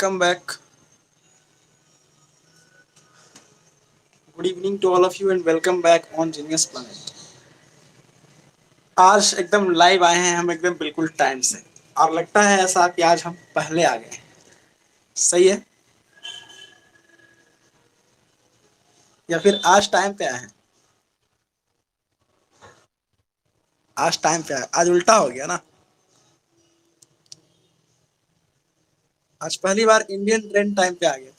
Welcome back. Good evening to all of you and welcome back on Genius Planet. आज एकदम live आए हैं हम एकदम बिल्कुल टाइम से और लगता है ऐसा कि आज हम पहले आ गए। सही है या फिर आज टाइम पे आए हैं? आज टाइम पे आए, आज उल्टा हो गया ना। आज पहली बार इंडियन ट्रेन टाइम पे आ गया।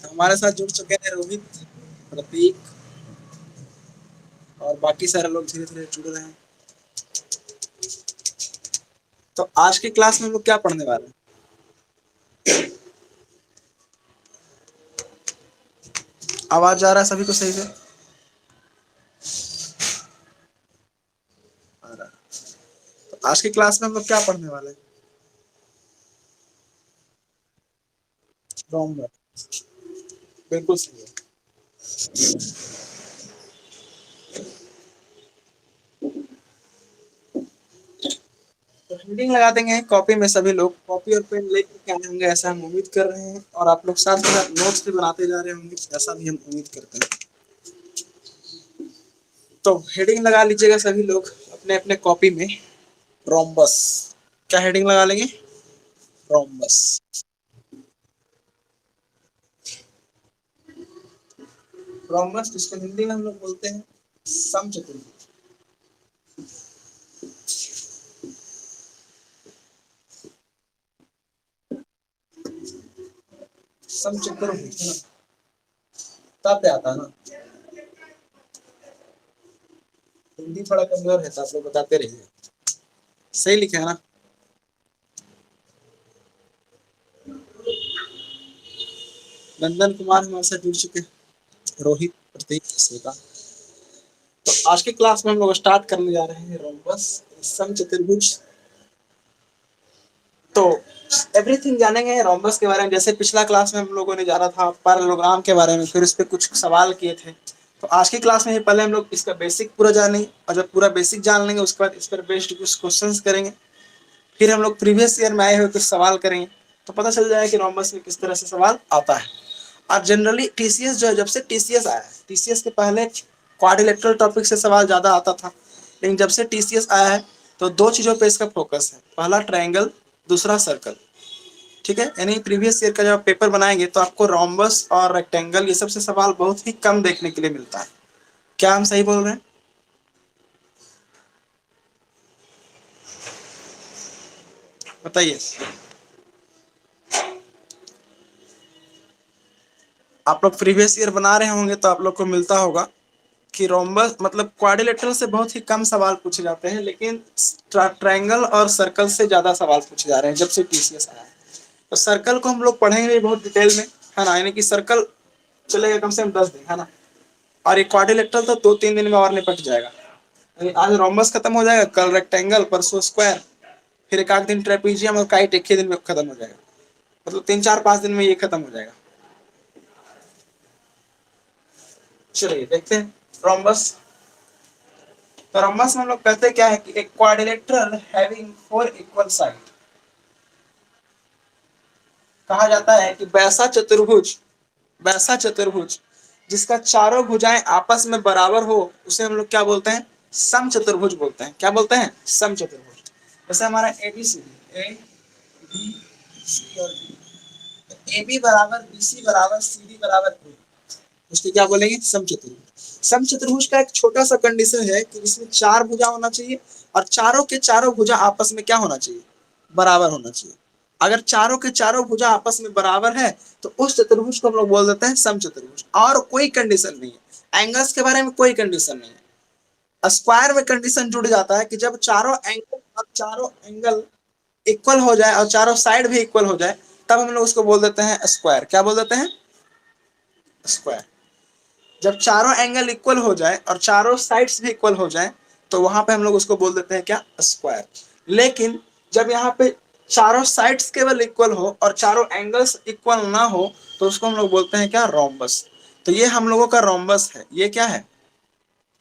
हमारे साथ जुड़ चुके हैं रोहित, प्रतीक और बाकी सारे लोग धीरे धीरे जुड़ रहे हैं। तो आज की क्लास में हम लोग क्या पढ़ने वाले हैं? आवाज आ रहा है सभी को सही से? आ रहा है। तो आज की क्लास में हम लोग क्या पढ़ने वाले हैं? डोंगर, बिल्कुल सही है। तो रीडिंग लगा देंगे कॉपी में, सभी लोग कॉपी और पेन लेकर के आए होंगे ऐसा हम उम्मीद कर रहे हैं, और आप लोग साथ साथ नोट्स भी बनाते जा रहे होंगे ऐसा भी हम उम्मीद करते हैं। तो हेडिंग लगा लीजिएगा सभी लोग अपने अपने कॉपी में, रोम्बस। क्या हेडिंग लगा लेंगे? रोम्बस। रोम्बस जिसको हिंदी में हम लोग बोलते हैं समचतुर्भुज। समचतुर्भुज है ना, तब पे आता है ना। हिंदी थोड़ा कमजोर है तो आप लोग बताते रहिए। सही लिखा है ना? नंदन कुमार हमारे साथ जुड़ चुके हैं, रोहित, प्रतीक, श्वेता। तो आज के क्लास में हम लोग स्टार्ट करने जा रहे हैं रोम्बस समचतुर्भुज। तो एवरीथिंग जानेंगे रोम्बस के बारे में। जैसे पिछला क्लास में हम लोगों ने जाना था पैरेललोग्राम के बारे में, फिर उस पर कुछ सवाल किए थे। तो आज की क्लास में पहले हम लोग इसका बेसिक पूरा जानेंगे, और जब पूरा बेसिक जान लेंगे उसके बाद इस पर बेस्ड कुछ क्वेश्चंस करेंगे। फिर हम लोग प्रीवियस ईयर में आए हुए कुछ सवाल करेंगे, तो पता चल जाएगा कि रोम्बस में किस तरह से सवाल आता है। और जनरली टीसीएस जो है, जब से टीसीएस आया है, टीसीएस के पहले क्वाड्रिलेटरल टॉपिक से सवाल ज्यादा आता था, लेकिन जब से टीसीएस आया है तो दो चीजों पे इसका फोकस है, पहला ट्रायंगल, दूसरा सर्कल। ठीक है, यानी प्रीवियस ईयर का जब आप पेपर बनाएंगे तो आपको रोम्बस और रेक्टेंगल ये सब से सवाल बहुत ही कम देखने के लिए मिलता है। क्या हम सही बोल रहे हैं? बताइए। आप लोग प्रीवियस ईयर बना रहे होंगे तो आप लोग को मिलता होगा कि रोम्बस मतलब क्वाड्रिलेटरल से बहुत ही कम सवाल पूछे जाते हैं, लेकिन ट्रायंगल और सर्कल से ज्यादा सवाल पूछे जा रहे हैं जब से टीसीएस आया है। तो सर्कल को हम लोग पढ़ेंगे भी बहुत डिटेल में, है ना, यानी कि सर्कल चलेगा कम से कम 10 दिन, है ना। और ये क्वाड्रिलेटरल तो 2-3 दिन में और निपट जाएगा। यानी आज रोम्बस खत्म हो जाएगा, कल रेक्टेंगल, परसों स्क्वायर, फिर एक आध दिन ट्रेपीजियम और काइट एक ही दिन में खत्म हो जाएगा। मतलब 3-4-5 दिन में ये खत्म हो जाएगा। चलिए देखते हैं रोम्बस। तो रोम्बस में हम लोग कहते क्या है कि एक क्वाड्रिलेटरल हैविंग 4 इक्वल साइड, कहा जाता है कि वैसा चतुर्भुज जिसका चारों भुजाएं आपस में बराबर हो उसे हम लोग क्या बोलते हैं? समचतुर्भुज बोलते हैं। क्या बोलते हैं? समचतुर्भुज। जैसे हमारा एबीसीडी, ए बी सी और डी, ए बी बराबर बी सी बराबर सी डी बराबर ए, उसको क्या बोलेंगे? समचतुर्भुज। समचतुर्भुज का एक छोटा सा कंडीशन है कि इसमें चार भुजा होना चाहिए और चारों के चारों भुजा आपस में क्या होना चाहिए? बराबर होना चाहिए। अगर चारों के चारों भुजा आपस में बराबर है तो उस चतुर्भुज को हम लोग बोल देते हैं समचतुर्भुज। और कोई कंडीशन नहीं है, एंगल्स के बारे में कोई कंडीशन नहीं है। स्क्वायर में कंडीशन जुड़ जाता है कि जब चारों एंगल इक्वल हो जाए और चारों साइड भी इक्वल हो जाए, तब हम लोग उसको बोल देते हैं स्क्वायर। क्या बोल देते हैं? स्क्वायर। जब चारों एंगल इक्वल हो जाए और चारों साइड्स भी इक्वल हो जाए तो वहां पे हम लोग उसको बोल देते हैं क्या? स्क्वायर। लेकिन जब यहाँ पे चारों साइड्स केवल इक्वल हो और चारों एंगल्स इक्वल ना हो तो उसको हम लोग बोलते हैं क्या? रोम्बस। तो ये हम लोगों का रोम्बस है। ये क्या है?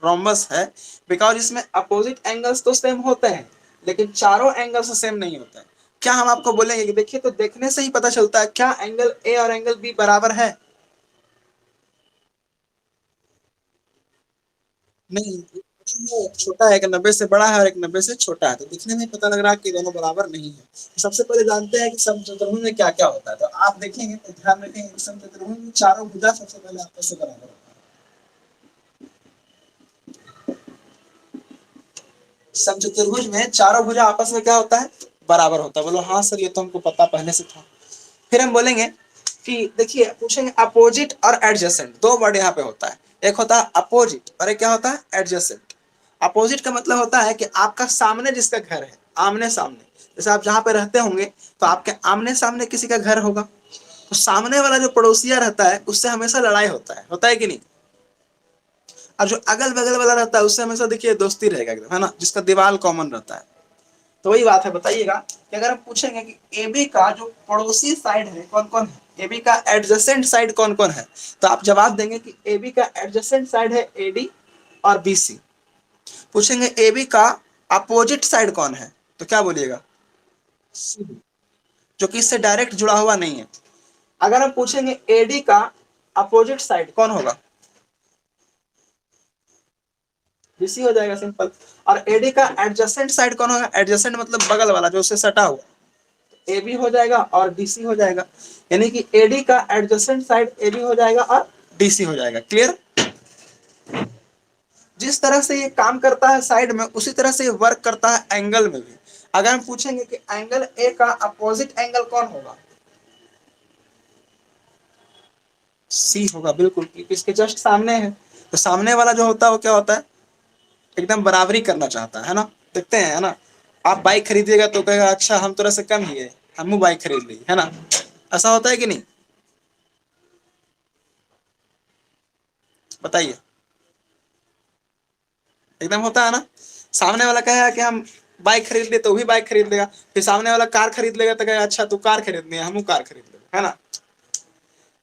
रोम्बस है बिकॉज इसमें अपोजिट एंगल्स तो सेम होते हैं लेकिन चारों एंगल्स सेम नहीं होते हैं। क्या हम आपको बोलेंगे कि देखिए तो देखने से ही पता चलता है क्या एंगल ए और एंगल बी बराबर है? नहीं, एक छोटा है, एक 90 से बड़ा है और एक 90 से छोटा है, तो दिखने में पता लग रहा है कि दोनों बराबर नहीं है। तो सबसे पहले जानते हैं कि समचतुर्भुज में क्या क्या होता है, तो आप देखेंगे तो ध्यान रखेंगे समचतुर्भुज में चारों भुजा सबसे पहले आपस में बराबर होता है। समचतुर्भुज में चारों भुजा आपस में क्या होता है? बराबर होता है। बोलो हाँ सर, ये तो हमको पता पहले से था। फिर हम बोलेंगे कि देखिए पूछेंगे अपोजिट और एडजेसेंट, दो वर्ड यहाँ पे होता है, एक होता है अपोजिट और एक क्या होता है? एडजेसेंट। अपोजिट का मतलब होता है कि आपका सामने जिसका घर है, आमने सामने, जैसे आप जहां पे रहते होंगे तो आपके आमने सामने किसी का घर होगा, तो सामने वाला जो पड़ोसिया रहता है उससे हमेशा लड़ाई होता है कि नहीं? और जो अगल बगल वाला रहता है उससे हमेशा देखिए दोस्ती रहेगा एकदम, है ना, जिसका दीवार कॉमन रहता है। तो वही बात है, बताइएगा कि अगर हम पूछेंगे कि एबी का जो पड़ोसी साइड है कौन कौन है, एबी का एडजेसेंट साइड कौन कौन है, तो आप जवाब देंगे कि एबी का एडजेसेंट साइड है एडी और बीसी। पूछेंगे एबी का अपोजिट साइड कौन है, तो क्या बोलिएगा? सीबी, जो कि इससे डायरेक्ट जुड़ा हुआ नहीं है। अगर हम पूछेंगे एडी का अपोजिट साइड कौन होगा, बीसी हो जाएगा, सिंपल। और एडी का एडजेसेंट साइड कौन होगा? एडजेसेंट मतलब बगल वाला जो उससे सटा हुआ, ए बी हो जाएगा और डीसी हो जाएगा। यानी कि एडी का एडजेसेंट साइड ए बी हो जाएगा और डीसी हो जाएगा। क्लियर? जिस तरह से ये काम करता है साइड में, उसी तरह से ये वर्क करता है एंगल में भी। अगर हम पूछेंगे कि एंगल ए का अपोजिट एंगल कौन होगा, सी होगा, बिल्कुल, क्योंकि इसके जस्ट सामने है। तो सामने वाला जो होता है वो क्या होता है? एकदम बराबरी करना चाहता है ना। देखते हैं, है ना, आप बाइक खरीदिएगा तो कहेगा अच्छा हम थोड़ा सा कम ही है, हम बाइक खरीद ली, है ना। ऐसा होता है कि नहीं? बताइए। एकदम होता है ना। सामने वाला कहेगा कि हम बाइक खरीद ले तो भी बाइक खरीद लेगा, फिर सामने वाला कार खरीद लेगा तो कहेगा अच्छा तू कार खरीदनी है, हम कार खरीद लेगा, है ना।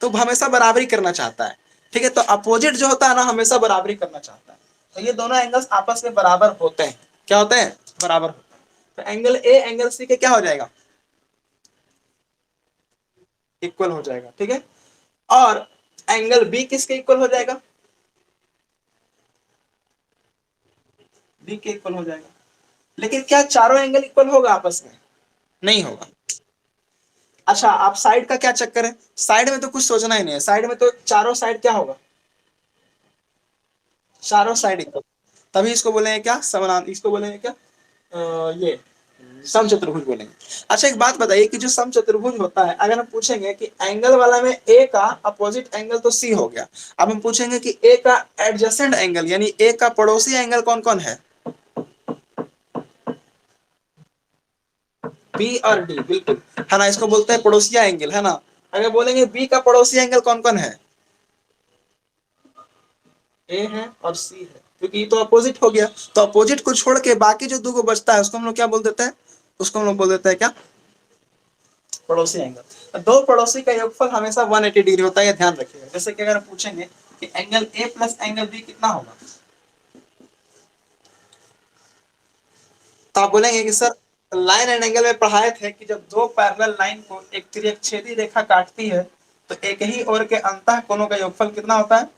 तो हमेशा बराबरी करना चाहता है। ठीक है, तो अपोजिट जो होता है ना हमेशा बराबरी करना चाहता है। तो ये दोनों एंगल्स आपस में बराबर होते हैं। क्या होते हैं? बराबर होते हैं। तो एंगल ए एंगल सी के क्या हो जाएगा? इक्वल हो जाएगा। ठीक है, और एंगल बी किसके इक्वल हो जाएगा? बी के इक्वल हो जाएगा। लेकिन क्या चारों एंगल इक्वल होगा आपस में? नहीं होगा। अच्छा, आप साइड का क्या चक्कर है, साइड में तो कुछ सोचना ही नहीं है, साइड में तो चारों साइड क्या होगा? चारों साइड इक्वल। तभी इसको बोलेंगे क्या? समानांतर। इसको बोलेंगे क्या? ये समचतुर्भुज बोलेंगे। अच्छा एक बात बताइए कि जो समचतुर्भुज होता है, अगर हम पूछेंगे कि एंगल वाला में ए का अपोजिट एंगल तो सी हो गया, अब हम पूछेंगे कि ए का एडजेसेंट एंगल यानी ए का पड़ोसी एंगल कौन कौन है? बी और डी, बिल्कुल, है ना, इसको बोलते हैं पड़ोसिया एंगल, है ना। अगर बोलेंगे बी का पड़ोसी एंगल कौन कौन है? ए है और सी है, क्योंकि ये तो अपोजिट हो गया। तो अपोजिट को छोड़ के बाकी जो दो को बचता है उसको हम लोग क्या बोल देते हैं? उसको हम लोग बोल देते हैं क्या? पड़ोसी एंगल। दो पड़ोसी का योगफल हमेशा 180 डिग्री होता है, ये ध्यान रखिएगा। जैसे कि अगर पूछेंगे कि angle A plus angle B कितना होगा, तो आप बोलेंगे कि सर लाइन एंड एंगल में पढ़ाए थे कि जब दो पैरेलल लाइन को एक त्रिअक्षेदी रेखा काटती है तो एक ही ओर के अंतः कोणों का योगफल कितना होता है?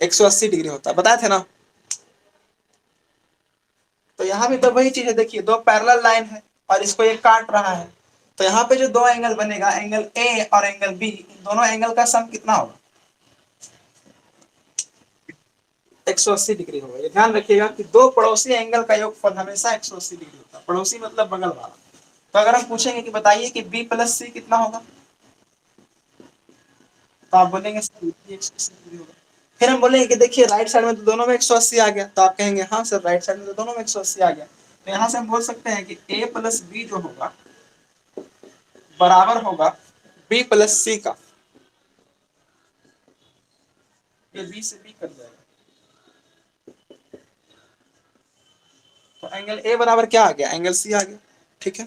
180 डिग्री होता है, बताए थे ना। तो यहाँ भी तो वही चीज है, देखिए दो पैरेलल लाइन है और इसको ये काट रहा है, तो यहाँ पे जो दो एंगल बनेगा, एंगल ए और एंगल बी, इन दोनों एंगल का सम कितना होगा? 180 डिग्री होगा। ये ध्यान रखिएगा कि दो पड़ोसी एंगल का योगफल हमेशा 180 डिग्री होता है। पड़ोसी मतलब बगल वाला। तो अगर हम पूछेंगे कि बताइए कि बी प्लस सी कितना होगा, तो आप बोलेंगे सर ये 180 डिग्री होगा। फिर हम बोलेंगे कि देखिए राइट साइड में तो दोनों में 180 आ गया, तो आप कहेंगे हाँ सर राइट साइड में तो दोनों में 180 आ गया। तो यहाँ से हम बोल सकते हैं कि ए प्लस बी जो होगा बराबर होगा बी प्लस सी का। ये बी से बी कट जाएगा, तो एंगल ए बराबर क्या आ गया? एंगल सी आ गया। ठीक है,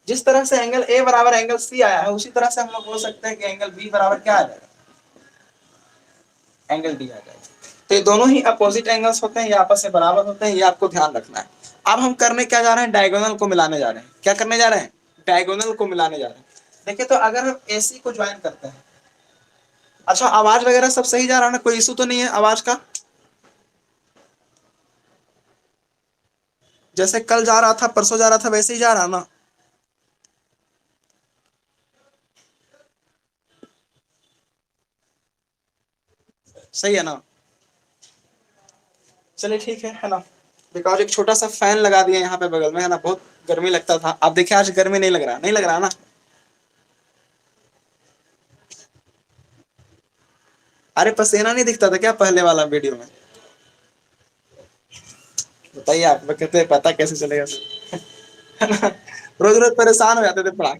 जिस तरह से एंगल ए बराबर एंगल सी आया है उसी तरह से हम लोग बोल सकते हैं कि एंगल बी बराबर क्या आ जाएगा? एंगल डी आ जाएगा। तो ये दोनों ही अपोजिट एंगल्स होते हैं, ये आपस में बराबर होते हैं, ये आपको ध्यान रखना है। अब हम करने क्या जा रहे हैं, डायगोनल को मिलाने जा रहे हैं। क्या करने जा रहे हैं, डायगोनल को मिलाने जा रहे हैं। देखिए तो अगर हम AC को ज्वाइन करते हैं, अच्छा आवाज वगैरह सब सही जा रहा है ना, कोई इशू तो नहीं है आवाज का? जैसे कल जा रहा था, परसों जा रहा था, वैसे ही जा रहा ना? सही है ना? चलिए ठीक है ना। बिकॉज एक छोटा सा फैन लगा दिया यहाँ पे बगल में, है ना, बहुत गर्मी लगता था। आप देखिए आज गर्मी नहीं लग रहा, नहीं लग रहा ना? अरे पसीना नहीं दिखता था क्या पहले वाला वीडियो में? बताइए, आप लोग कहते हैं पता कैसे चलेगा, है ना? रोज रोज परेशान हो जाते थे, पढ़ा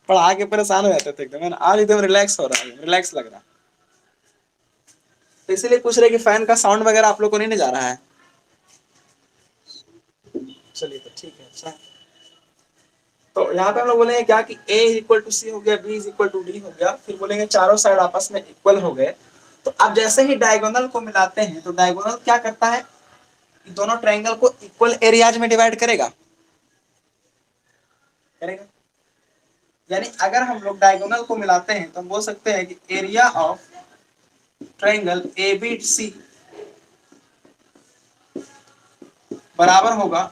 पढ़ा के परेशान हो जाते थे एकदम, है ना? आज एकदम रिलैक्स हो रहा है, रिलैक्स लग रहा है। तो इसीलिए पूछ रहे कि फैन का साउंड वगैरह आप लोग को नहीं जा रहा है? चलिए तो ठीक है, अच्छा। तो यहाँ पे हम लोग बोलेंगे क्या कि A इक्वल टू सी हो गया, B is equal to D हो गया, फिर बोलेंगे चारों साइड आपस में इक्वल हो गए। तो अब जैसे ही डायगोनल को मिलाते हैं तो डायगोनल क्या करता है, दोनों ट्रायंगल को इक्वल एरियाज में डिवाइड करेगा, करेगा। यानी अगर हम लोग डायगोनल को मिलाते हैं तो हम बोल सकते हैं कि एरिया ऑफ ट्रायंगल ABC बराबर होगा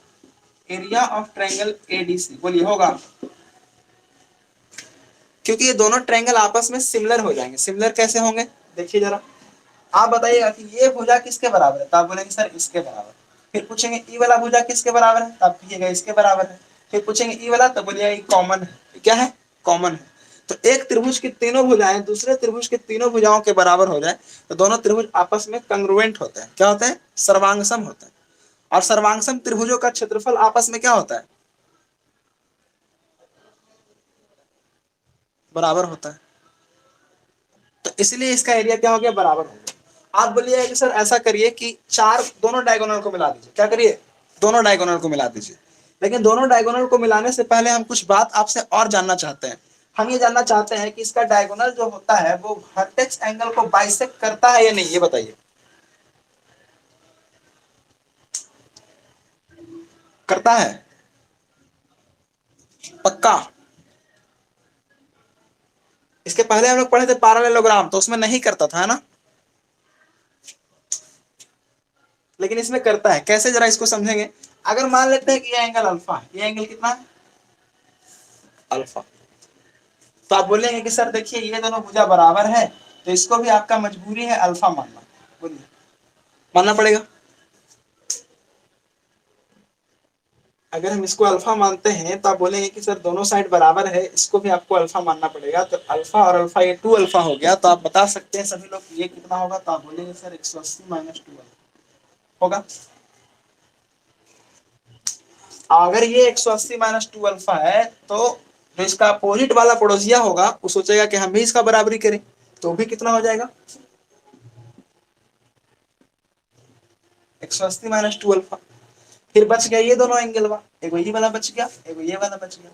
एरिया ऑफ ट्रायंगल ADC। बोलिए होगा, क्योंकि ये दोनों ट्रायंगल आपस में सिमिलर हो जाएंगे। सिमिलर कैसे होंगे, देखिए जरा। आप बताइएगा कि ये भुजा किसके बराबर है, तो आप बोलेंगे सर इसके बराबर। फिर पूछेंगे ई वाला भुजा किसके बराबर है, तो आप कहिएगा इसके बराबर है। फिर पूछेंगे ई वाला, तो बोलिएगा कॉमन है। क्या है, कॉमन है। तो एक त्रिभुज की तीनों भुजाएं दूसरे त्रिभुज की तीनों भुजाओं के बराबर हो जाए तो दोनों त्रिभुज आपस में कंग्रुएंट होते हैं। क्या होते हैं, सर्वांगसम होते हैं। और सर्वांगसम त्रिभुजों का क्षेत्रफल आपस में क्या होता है, बराबर होता है। तो इसलिए इसका एरिया क्या हो गया, बराबर हो गया। आप बोलिए कि सर ऐसा करिए कि चार दोनों डायगोनल को मिला दीजिए। क्या करिए, दोनों डायगोनल को मिला दीजिए। लेकिन दोनों डायगोनल को मिलाने से पहले हम कुछ बात आपसे और जानना चाहते हैं। हम ये जानना चाहते हैं कि इसका डायगोनल जो होता है वो वर्टेक्स एंगल को बाइसेक्ट करता है या नहीं, ये बताइए। करता है, पक्का? इसके पहले हम लोग पढ़े थे पैरेललोग्राम, तो उसमें नहीं करता था, है ना? लेकिन इसमें करता है। कैसे, जरा इसको समझेंगे। अगर मान लेते हैं कि ये एंगल अल्फा है, ये एंगल कितना है, अल्फा। तो आप बोलेंगे कि सर देखिए ये दोनों भुजा बराबर है, तो इसको भी आपका मजबूरी है अल्फा मानना। बोलिए, मानना पड़ेगा। अगर हम इसको अल्फा मानते हैं तो आप बोलेंगे कि सर दोनों साइड बराबर है, इसको भी आपको अल्फा मानना पड़ेगा। तो अल्फा और अल्फा ये 2 अल्फा हो गया। तो आप बता सकते हैं सभी लोग ये कितना होगा, तो आप बोलेंगे सर 180 माइनस 2 होगा। अगर ये 180 माइनस 2 अल्फा है तो जो इसका अपोजिट वाला पड़ोसिया होगा वो सोचेगा कि हम भी इसका बराबरी करें, तो भी कितना हो जाएगा, 180 माइनस 2 अल्फा। फिर बच गया ये दोनों एंगल वा, एगो ये वाला बच गया, एगो ये वाला बच गया।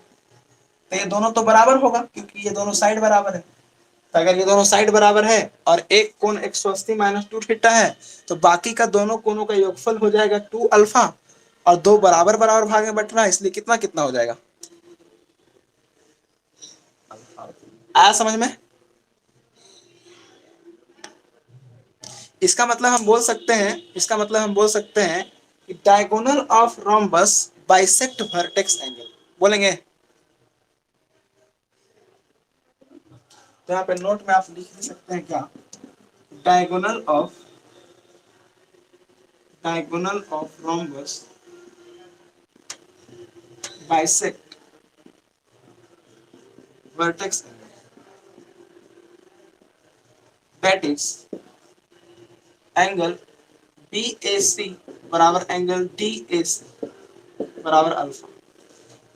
तो ये दोनों तो बराबर होगा क्योंकि ये दोनों साइड बराबर है। तो अगर ये दोनों साइड बराबर है और एक कोण 180 माइनस 2 थीटा है, तो बाकी का दोनों कोणों का योगफल हो जाएगा 2 अल्फा। और दो बराबर बराबर भाग में बट रहा है, इसलिए कितना कितना हो जाएगा, आया समझ में? इसका मतलब हम बोल सकते हैं, इसका मतलब हम बोल सकते हैं कि diagonal of rhombus bisect vertex angle. बोलेंगे, तो यहाँ पे नोट में आप लिख सकते हैं क्या, diagonal of rhombus bisect vertex angle, that is angle BAC बराबर एंगल DAC बराबर अल्फा।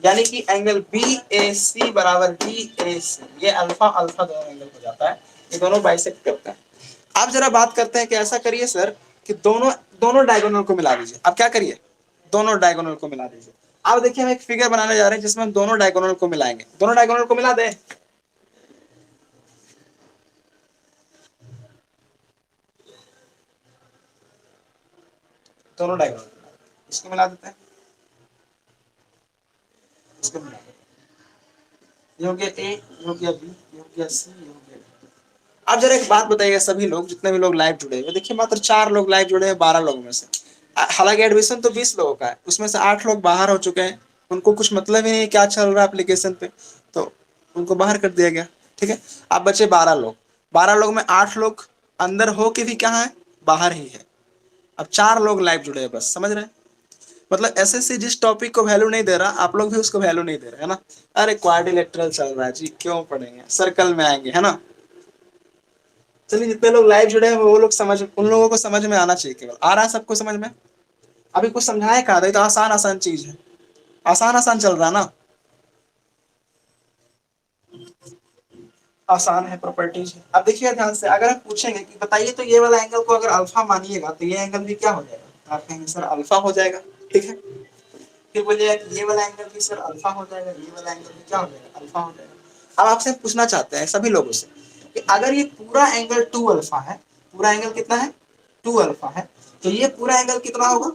यानी कि एंगल BAC बराबर DAC, ये अल्फा अल्फा दोनों एंगल हो जाता है, ये दोनों बाइसेक्ट करता है। आप जरा बात करते हैं कि ऐसा करिए सर कि दोनों दोनों डायगोनल को मिला दीजिए। अब क्या करिए, दोनों डायगोनल को मिला दीजिए। अब देखिए हम एक फिगर बनाने जा रहे हैं जिसमें हम दोनों डायगोनल को मिलाएंगे। दोनों डायगोनल को मिला दें, दोनों डायगोनल, इसको मिला देते हैं, इसको मिला देते हैं, ये हो गया ए, ये हो गया बी, ये हो गया सी, ये हो गया D। अब जरा एक बात बताइएगा सभी लोग, जितने भी लोग लाइव जुड़े हैं, देखिए मात्र 4 लोग लाइव जुड़े हैं 12 लोगों में से। हालांकि एडमिशन तो 20 लोगों का है, उसमें से 8 लोग बाहर हो चुके हैं, उनको कुछ मतलब ही नहीं क्या चल रहा है एप्लीकेशन पे, तो उनको बाहर कर दिया गया। ठीक है, अब बचे 12 लोग, 12 लोग में 8 लोग अंदर हो के भी कहाँ है, बाहर ही है। अब 4 लोग लाइव जुड़े हैं बस, समझ रहे हैं? मतलब एसएससी जिस टॉपिक को वैल्यू नहीं दे रहा, आप लोग भी उसको वैल्यू नहीं दे रहे है ना। अरे क्वाड्रिलेटरल चल रहा है जी, क्यों पढ़ेंगे, सर्कल में आएंगे, है ना। चलिए जितने लोग लाइव जुड़े हैं वो लोग समझ, उन लोगों को समझ में आना चाहिए, केवल आ रहा है सबको समझ में। अभी कुछ समझाए कहा था, ये तो आसान आसान चीज है, आसान आसान चल रहा है ना, आसान है प्रॉपर्टीज। अब देखिए ध्यान से, अगर हम पूछेंगे कि बताइए तो ये वाला एंगल को अगर अल्फा मानिएगा तो ये एंगल भी क्या हो जाएगा, तो आप कहेंगे सर अल्फा हो जाएगा। ठीक है, फिर बोलिएगा कि ये वाला एंगल भी सर अल्फा हो जाएगा, ये वाला एंगल भी क्या हो जाएगा, अल्फा हो जाएगा। अब आपसे पूछना चाहते हैं सभी लोगों से कि अगर ये पूरा एंगल 2 अल्फा है, पूरा एंगल कितना है, 2 अल्फा है, तो ये पूरा एंगल कितना होगा,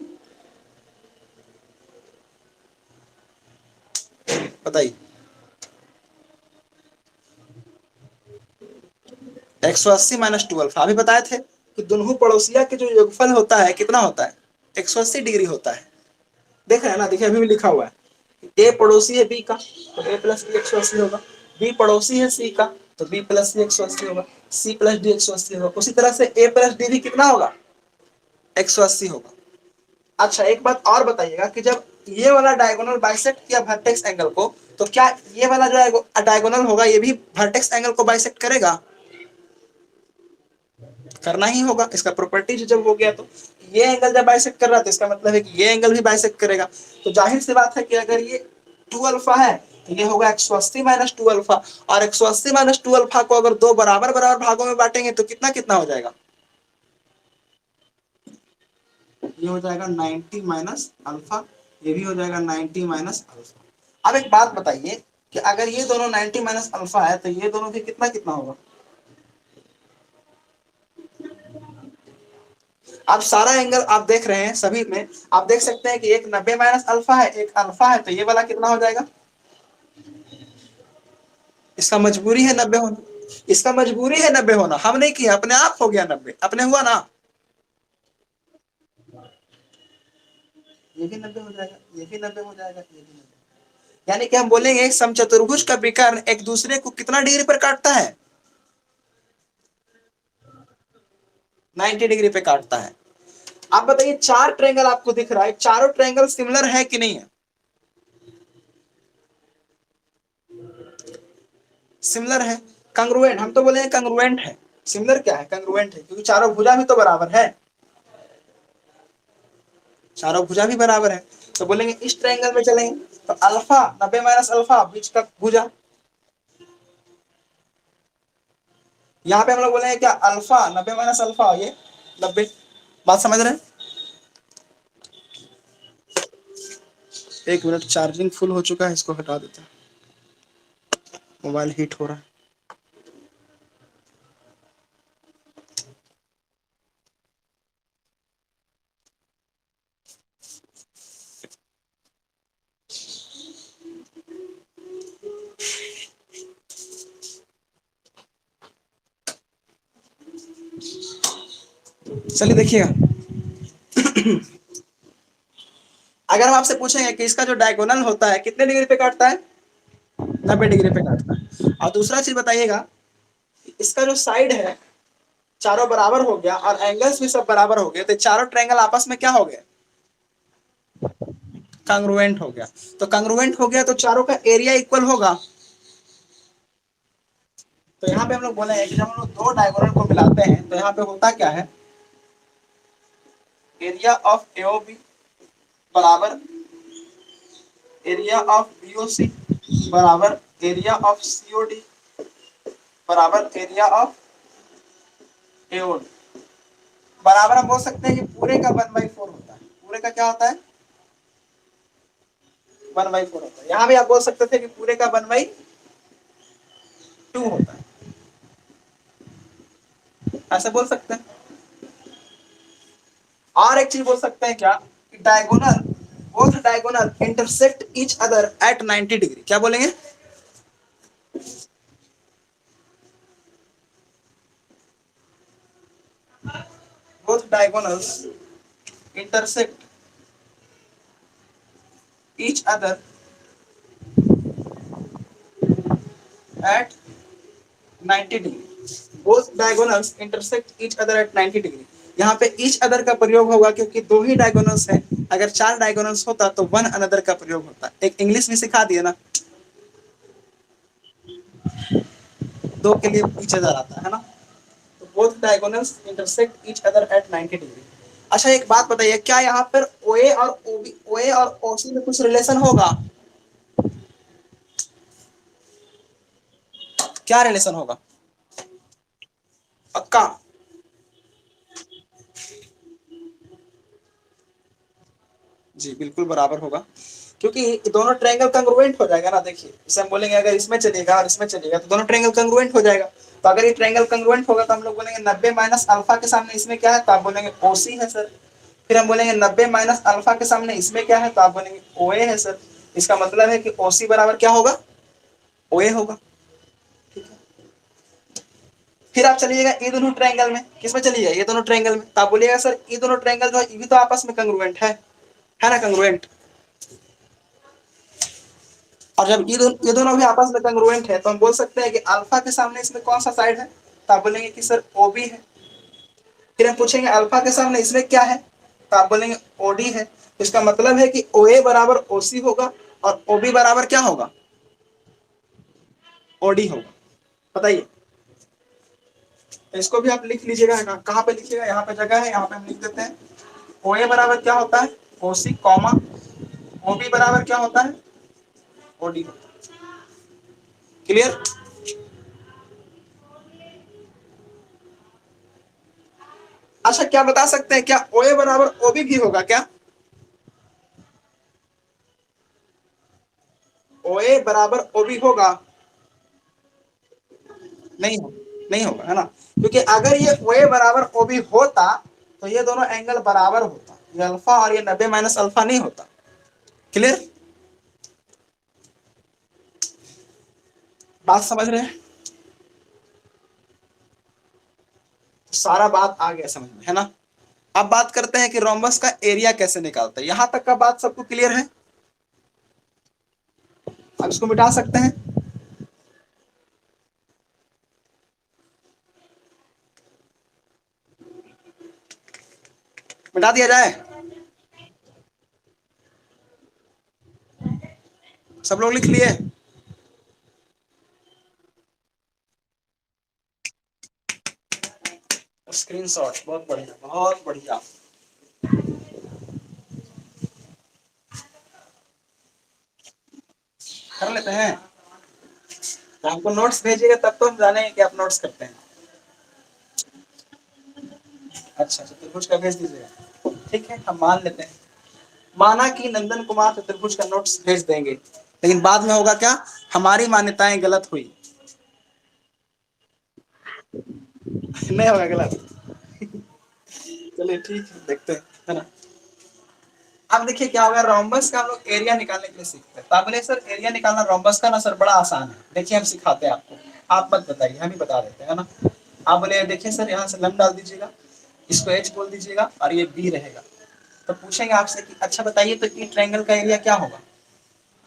बताइए। 180 माइनस 2 अल्फा, अभी बताए थे कि दोनों पड़ोसिया के जो योगफल होता है कितना होता है, 180 डिग्री होता है। देख रहे हैं ना, देखिए अभी भी लिखा हुआ है, ए पड़ोसी है बी का, तो ए प्लस बी 180 होगा, बी पड़ोसी है सी का, तो बी प्लस सी 180 होगा, सी प्लस डी 180 होगा, उसी तरह से ए प्लस डी भी कितना होगा, 180 होगा। अच्छा एक बात और बताइएगा कि जब ये वाला डायगोनल बाइसेक्ट किया वर्टेक्स एंगल को, तो क्या ये वाला जो डायगोनल होगा ये भी वर्टेक्स एंगल को बाइसेक्ट करेगा, करना ही होगा, इसका प्रॉपर्टीज जब हो गया तो ये एंगल जब बाइसेक्ट कर रहा है तो इसका मतलब है कि ये एंगल भी बाइसेक्ट करेगा। तो जाहिर सी बात है कि अगर ये 2 अल्फा है तो ये होगा 180 माइनस 2 अल्फा, और 180 माइनस 2 अल्फा को अगर दो बराबर बराबर भागों में बांटेंगे तो कितना कितना हो जाएगा, ये हो जाएगा 90 माइनस अल्फा, ये भी हो जाएगा 90 माइनस अल्फा। अब एक बात बताइए कि अगर ये दोनों 90 माइनस अल्फा है तो ये दोनों भी कितना कितना होगा। आप सारा एंगल आप देख रहे हैं सभी में, आप देख सकते हैं कि एक 90 माइनस अल्फा है, एक अल्फा है, तो ये वाला कितना हो जाएगा, इसका मजबूरी है 90 होना, इसका मजबूरी है 90 होना, हम नहीं किया, अपने आप हो गया 90, अपने हुआ ना, ये भी 90 हो जाएगा, ये भी 90 हो जाएगा, ये भी 90। यानी कि हम बोलेंगे एक समचतुर्भुज का विकर्ण एक दूसरे को कितना डिग्री पर काटता है, 90 डिग्री पे काटता है। आप बताइए 4 ट्रायंगल आपको दिख रहा है, चारों ट्रायंगल सिमिलर है कि नहीं है, सिमिलर है, कंग्रुएंट, हम तो बोले कंग्रुएंट है, सिमिलर क्या है, कंग्रुएंट है, क्योंकि चारों भुजा भी तो बराबर है, चारों भुजा भी बराबर है। तो बोलेंगे इस ट्रायंगल में चलेंगे तो अल्फा 90 माइनस अल्फा बीच का भुजा, यहाँ पे हम लोग बोलेंगे क्या, अल्फा 90 माइनस अल्फा ये 90, बात समझ रहे हैं। एक मिनट, चार्जिंग फुल हो चुका है, इसको हटा देते हैं, मोबाइल हीट हो रहा है। चलिए देखिएगा, अगर हम आपसे पूछेंगे कि इसका जो डायगोनल होता है कितने डिग्री पे काटता है, 90 डिग्री पे काटता है। और दूसरा चीज बताइएगा, इसका जो साइड है चारों बराबर हो गया और एंगल्स भी सब बराबर हो गए, तो चारों ट्रायंगल आपस में क्या हो गए, कांग्रुएंट हो गया। तो कांग्रुएंट हो गया तो चारों का एरिया इक्वल होगा। तो यहाँ पे हम लोग बोले हैं कि जब हम लोग दो डायगोनल को मिलाते हैं तो यहाँ पे होता क्या है, एरिया ऑफ एओबी बराबर एरिया ऑफ बीओसी बराबर एरिया ऑफ सीओडी बराबर एरिया ऑफ एओडी, बराबर हम बोल सकते हैं कि पूरे का 1/4 होता है, पूरे का क्या होता है, 1/4 होता है। यहाँ भी आप बोल सकते थे कि पूरे का 1/2 होता है, ऐसे बोल सकते हैं। और एक चीज बोल सकते हैं क्या, diagonal, both diagonal intersect each other at 90 degree. क्या बोलेंगे? Both diagonals intersect each other at 90 degree. Both diagonals intersect each other at 90 degree. यहाँ पे ईच अदर का प्रयोग होगा क्योंकि दो ही डायगोनल्स हैं। अगर चार डायगोनल्स होता तो वन अनदर का प्रयोग होता। एक इंग्लिश भी सिखा दिए ना, दो के लिए ईच अदर आता है ना। तो both diagonals intersect each other at 90 degree. अच्छा एक बात बताइए, क्या यहाँ पर ओए और ओबी, ओए और ओसी में कुछ रिलेशन होगा? क्या रिलेशन होगा? पक्का? जी बिल्कुल बराबर होगा, क्योंकि दोनों ट्रायंगल कंग्रुएंट हो जाएगा ना। देखिए इसे हम बोलेंगे अगर इसमें चलेगा और इसमें चलेगा तो दोनों ट्रायंगल कंग्रुएंट हो जाएगा। तो अगर ये ट्रायंगल कंग्रुएंट होगा तो हम लोग बोलेंगे 90 माइनस अल्फा के सामने इसमें क्या है, तो आप बोलेंगे ओसी है सर। फिर हम बोलेंगे 90 माइनस अल्फा के सामने इसमें क्या है, तो आप बोलेंगे ओए है सर। इसका मतलब है कि ओसी बराबर क्या होगा, ओए होगा। ठीक है, फिर आप चलिएगा ये दोनों ट्रायंगल में, किसमें चलिए, ये दोनों ट्रायंगल में, तो आप बोलिएगा सर ये दोनों ट्रायंगल जो है ये भी तो आपस में कंग्रुएंट है ना, कंग्रुएंट। और जब ये दोनों भी आपस में कंग्रुएंट है तो हम बोल सकते हैं कि अल्फा के सामने इसमें कौन सा साइड है, तो आप बोलेंगे कि सर ओबी है। फिर हम पूछेंगे अल्फा के सामने इसमें क्या है, तो आप बोलेंगे ओडी है। तो इसका मतलब है कि ओए बराबर ओसी होगा और ओबी बराबर क्या होगा, ओडी होगा। बताइए, तो इसको भी आप लिख लीजिएगा। कहाँ पे लिखिएगा, यहाँ पे जगह है, यहाँ पे हम लिख देते हैं। ओए बराबर क्या होता है, ओसी कॉमा, ओबी बराबर क्या होता है, ओडी होता है। क्लियर? अच्छा क्या बता सकते हैं, क्या ओए बराबर ओबी भी होगा क्या? ओए बराबर ओबी होगा? नहीं हो, नहीं होगा है ना, क्योंकि अगर ये ओए बराबर ओबी होता तो ये दोनों एंगल बराबर होता, ये अल्फा और ये 90 माइनस अल्फा नहीं होता। क्लियर? बात समझ रहे हैं? सारा बात आ गया समझ में, है ना। अब बात करते हैं कि रोम्बस का एरिया कैसे निकालते हैं। यहां तक का बात सबको क्लियर है? अब इसको मिटा सकते हैं? मिटा दिया जाए? सब लोग लिख लिए? स्क्रीनशॉट, बहुत बढ़िया बहुत बढ़िया। कर लेते हैं। तो हमको नोट्स भेजिएगा तब तो हम जानेंगे कि आप नोट्स करते हैं। अच्छा चतुर्भुज का भेज दीजिएगा, ठीक है हम मान लेते हैं। माना कि नंदन कुमार चतुर्भुज का नोट्स भेज देंगे, लेकिन बाद में होगा क्या, हमारी मान्यताएं गलत हुई। नहीं होगा गलत? चलिए ठीक है, देखते हैं, है ना। अब देखिए क्या होगा, रोम्बस का हम लोग एरिया निकालने के लिए सीखते हैं। तो आप बोले सर एरिया निकालना रोम्बस का ना सर बड़ा आसान है, देखिए हम सिखाते हैं आपको। आप मत बताइए, हम ही बता देते हैं, है ना। आप बोले देखिए सर यहाँ से लम डाल दीजिएगा, इसको एच बोल दीजिएगा और ये बी रहेगा। तो पूछेंगे आपसे कि अच्छा बताइए तो ई ट्रायंगल का एरिया क्या होगा,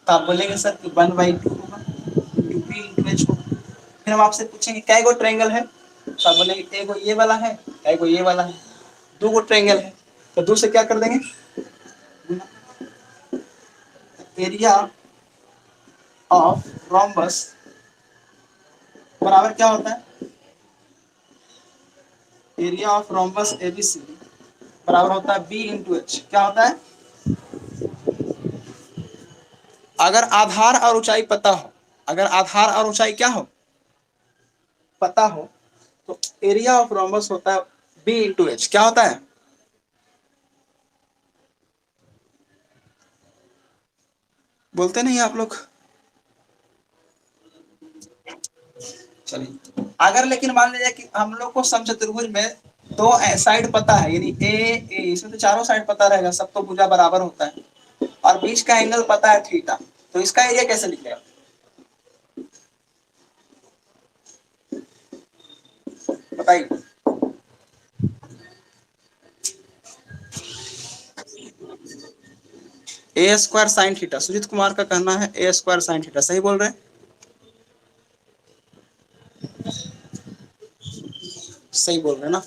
तो आप बोलेंगे सर कि 1/2 होगा इंटू बी इंटू एच होगा। फिर हम आपसे पूछेंगे कै गो ट्रायंगल है, तो आप बोलेंगे एगो ये वाला है, एगो ये वाला है, दो गो ट्रायंगल है। तो दो से क्या कर देंगे, एरिया ऑफ रोम्बस बराबर क्या होता है, एरिया ऑफ रोम्बस एबीसी बराबर होता है बी इंटू एच। क्या होता है, अगर आधार और ऊंचाई पता हो, अगर आधार और ऊंचाई क्या हो, पता हो, तो एरिया ऑफ रोम्बस होता है बी इंटू एच। क्या होता है, बोलते नहीं आप लोग? चलिए, अगर लेकिन मान लीजिए कि हम लोग को समचतुर्भुज में दो साइड पता है, यानी ए ए, इसमें तो चारों साइड पता रहेगा, सब तो भुजा बराबर होता है, और बीच का एंगल पता है थीटा, तो इसका एरिया कैसे निकलेगा? बताइए। A square sine theta, Sujit Kumar का कहना है ए स्क्वायर साइन थीटा, सही बोल रहे हैं? सही बोल रहे हैं ना?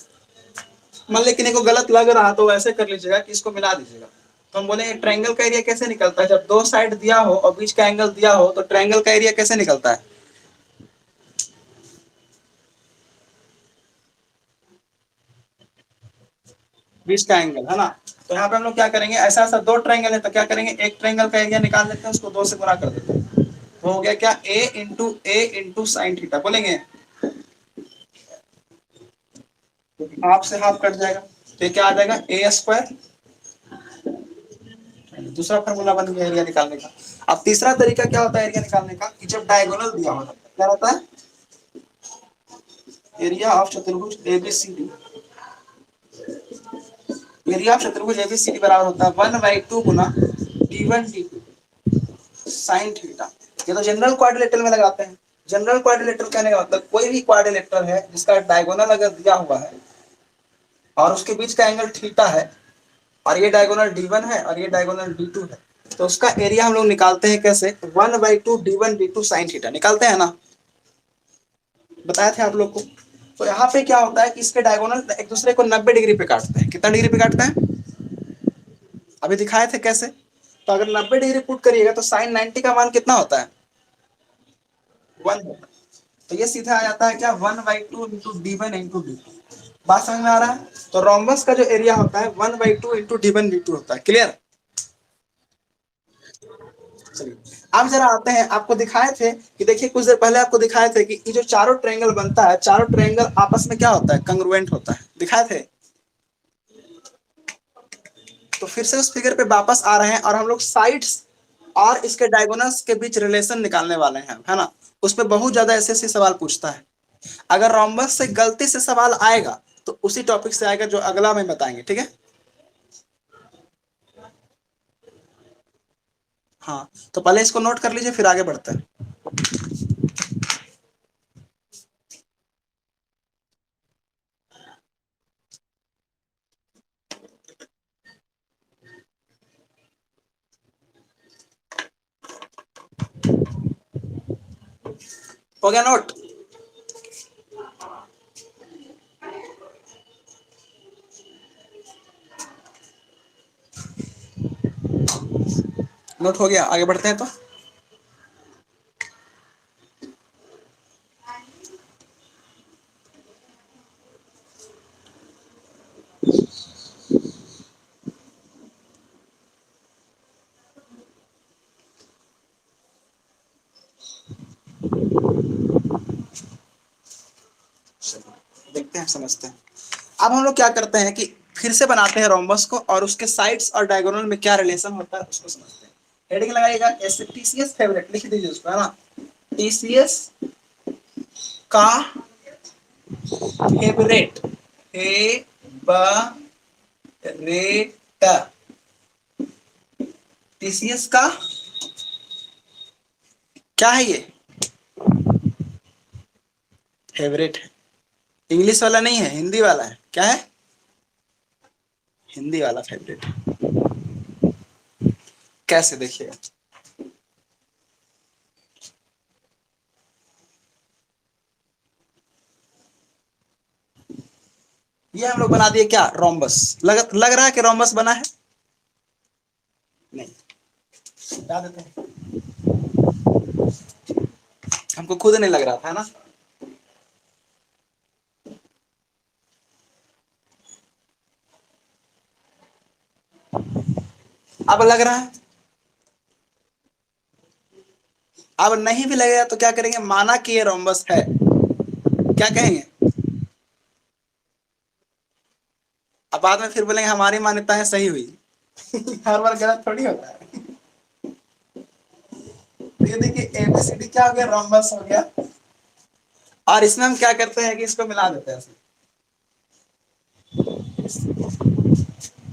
मान लेकिन किसी को गलत लग रहा तो ऐसे कर लीजिएगा कि इसको मिला दीजिएगा, तो हम बोले ट्रायंगल का एरिया कैसे निकलता है, जब दो साइड दिया हो और बीच का एंगल दिया हो तो ट्रायंगल का एरिया कैसे निकलता है? बीच का एंगल है ना, तो यहाँ पे हम लोग क्या करेंगे, ऐसा ऐसा दो ट्रायंगल है तो क्या करेंगे, एक ट्रायंगल का एरिया निकाल लेते हैं, उसको दो से गुणा कर देते हैं, तो हो गया क्या, ए इंटू साइन थीटा बोलेंगे, तो हाफ से हाफ कट जाएगा, तो ये क्या आ जाएगा, ए स्क्वायर। दूसरा फॉर्मूला बन गया एरिया निकालने का। अब तीसरा तरीका क्या होता है एरिया निकालने का, कि जब डायगोनल दिया होता है क्या रहता है, एरिया ऑफ चतुर्भुज एबीसीडी, एरिया ऑफ चतुर्भुज एबीसीडी बराबर होता है 1/2 गुना d1 d2 साइन थीटा। ये तो जनरल क्वाड्रिलेटरल में लगाते हैं। जनरल क्वाड्रिलेटरल कहने का मतलब कोई भी क्वाड्रिलेटरल है जिसका डायगोनल अगर दिया हुआ है और उसके बीच का एंगल थीटा है, और ये डायगोनल d1 है और ये डायगोनल d2 है, तो उसका एरिया हम लोग निकालते हैं कैसे, 1/2 d1 d2 साइन थीटा निकालते हैं ना, बताए थे आप लोग को। तो यहाँ पे क्या होता है कि इसके डायगोनल एक दूसरे को 90 डिग्री पे काटते हैं, कितना डिग्री पे काटते हैं, अभी दिखाए थे कैसे, तो अगर 90 डिग्री पुट करिएगा तो साइन 90 का मान कितना होता है, 1 होता है। तो ये सीधा आ जाता है क्या, 1/2 इंटू d1 इंटू d2। बात समझ में आ रहा है? तो रोम्बस का जो एरिया होता है 1/2 इंटू d1 d2 होता है, क्लियर? चलिए अब जरा आते हैं, आपको दिखाए थे कि देखिए कुछ देर पहले आपको दिखाए थे कि ये जो चारों ट्रायंगल बनता है, चारों ट्रायंगल आपस में क्या होता है, कंग्रुएंट होता है, दिखाए थे। तो फिर से उस फिगर पे वापस आ रहे हैं और हम लोग साइड्स और इसके डायगोनल्स के बीच रिलेशन निकालने वाले हैं, है ना? उसमें बहुत ज्यादा ऐसे ऐसे सवाल पूछता है। अगर रोम्बस से गलती से सवाल आएगा तो उसी टॉपिक से आएगा जो अगला में बताएंगे, ठीक है? हाँ, तो पहले इसको नोट कर लीजिए फिर आगे बढ़ते हैं। हो गया नोट? नोट हो गया, आगे बढ़ते हैं तो। देखते हैं, समझते हैं। अब हम लोग क्या करते हैं कि फिर से बनाते हैं रोम्बस को और उसके साइड्स और डायगोनल में क्या रिलेशन होता है उसको समझते हैं। हेडिंग लगाइएगा ऐसे, टीसीएस फेवरेट लिख दीजिए उसको, है ना? टीसीएस का फेवरेट, फेवरेट, टीसीएस का क्या है, ये फेवरेट है। इंग्लिश वाला नहीं है, हिंदी वाला है, क्या है, हिंदी वाला फेवरेट है। कैसे देखिएगा, ये हम लोग बना दिए क्या, रोम्बस। लग रहा है कि रोम्बस बना है? नहीं, बता देते हैं, हमको खुद नहीं लग रहा था ना। अब लग रहा है, अब नहीं भी लगेगा तो क्या करेंगे, माना कि ये रोम्बस है, क्या कहेंगे? अब बाद में फिर बोलेंगे हमारी मान्यताएं सही हुई। हर बार गलत थोड़ी होता है। तो ये देखिए एबीसीडी क्या हो गया, रोम्बस हो गया। और इसमें हम क्या करते हैं कि इसको मिला देते हैं,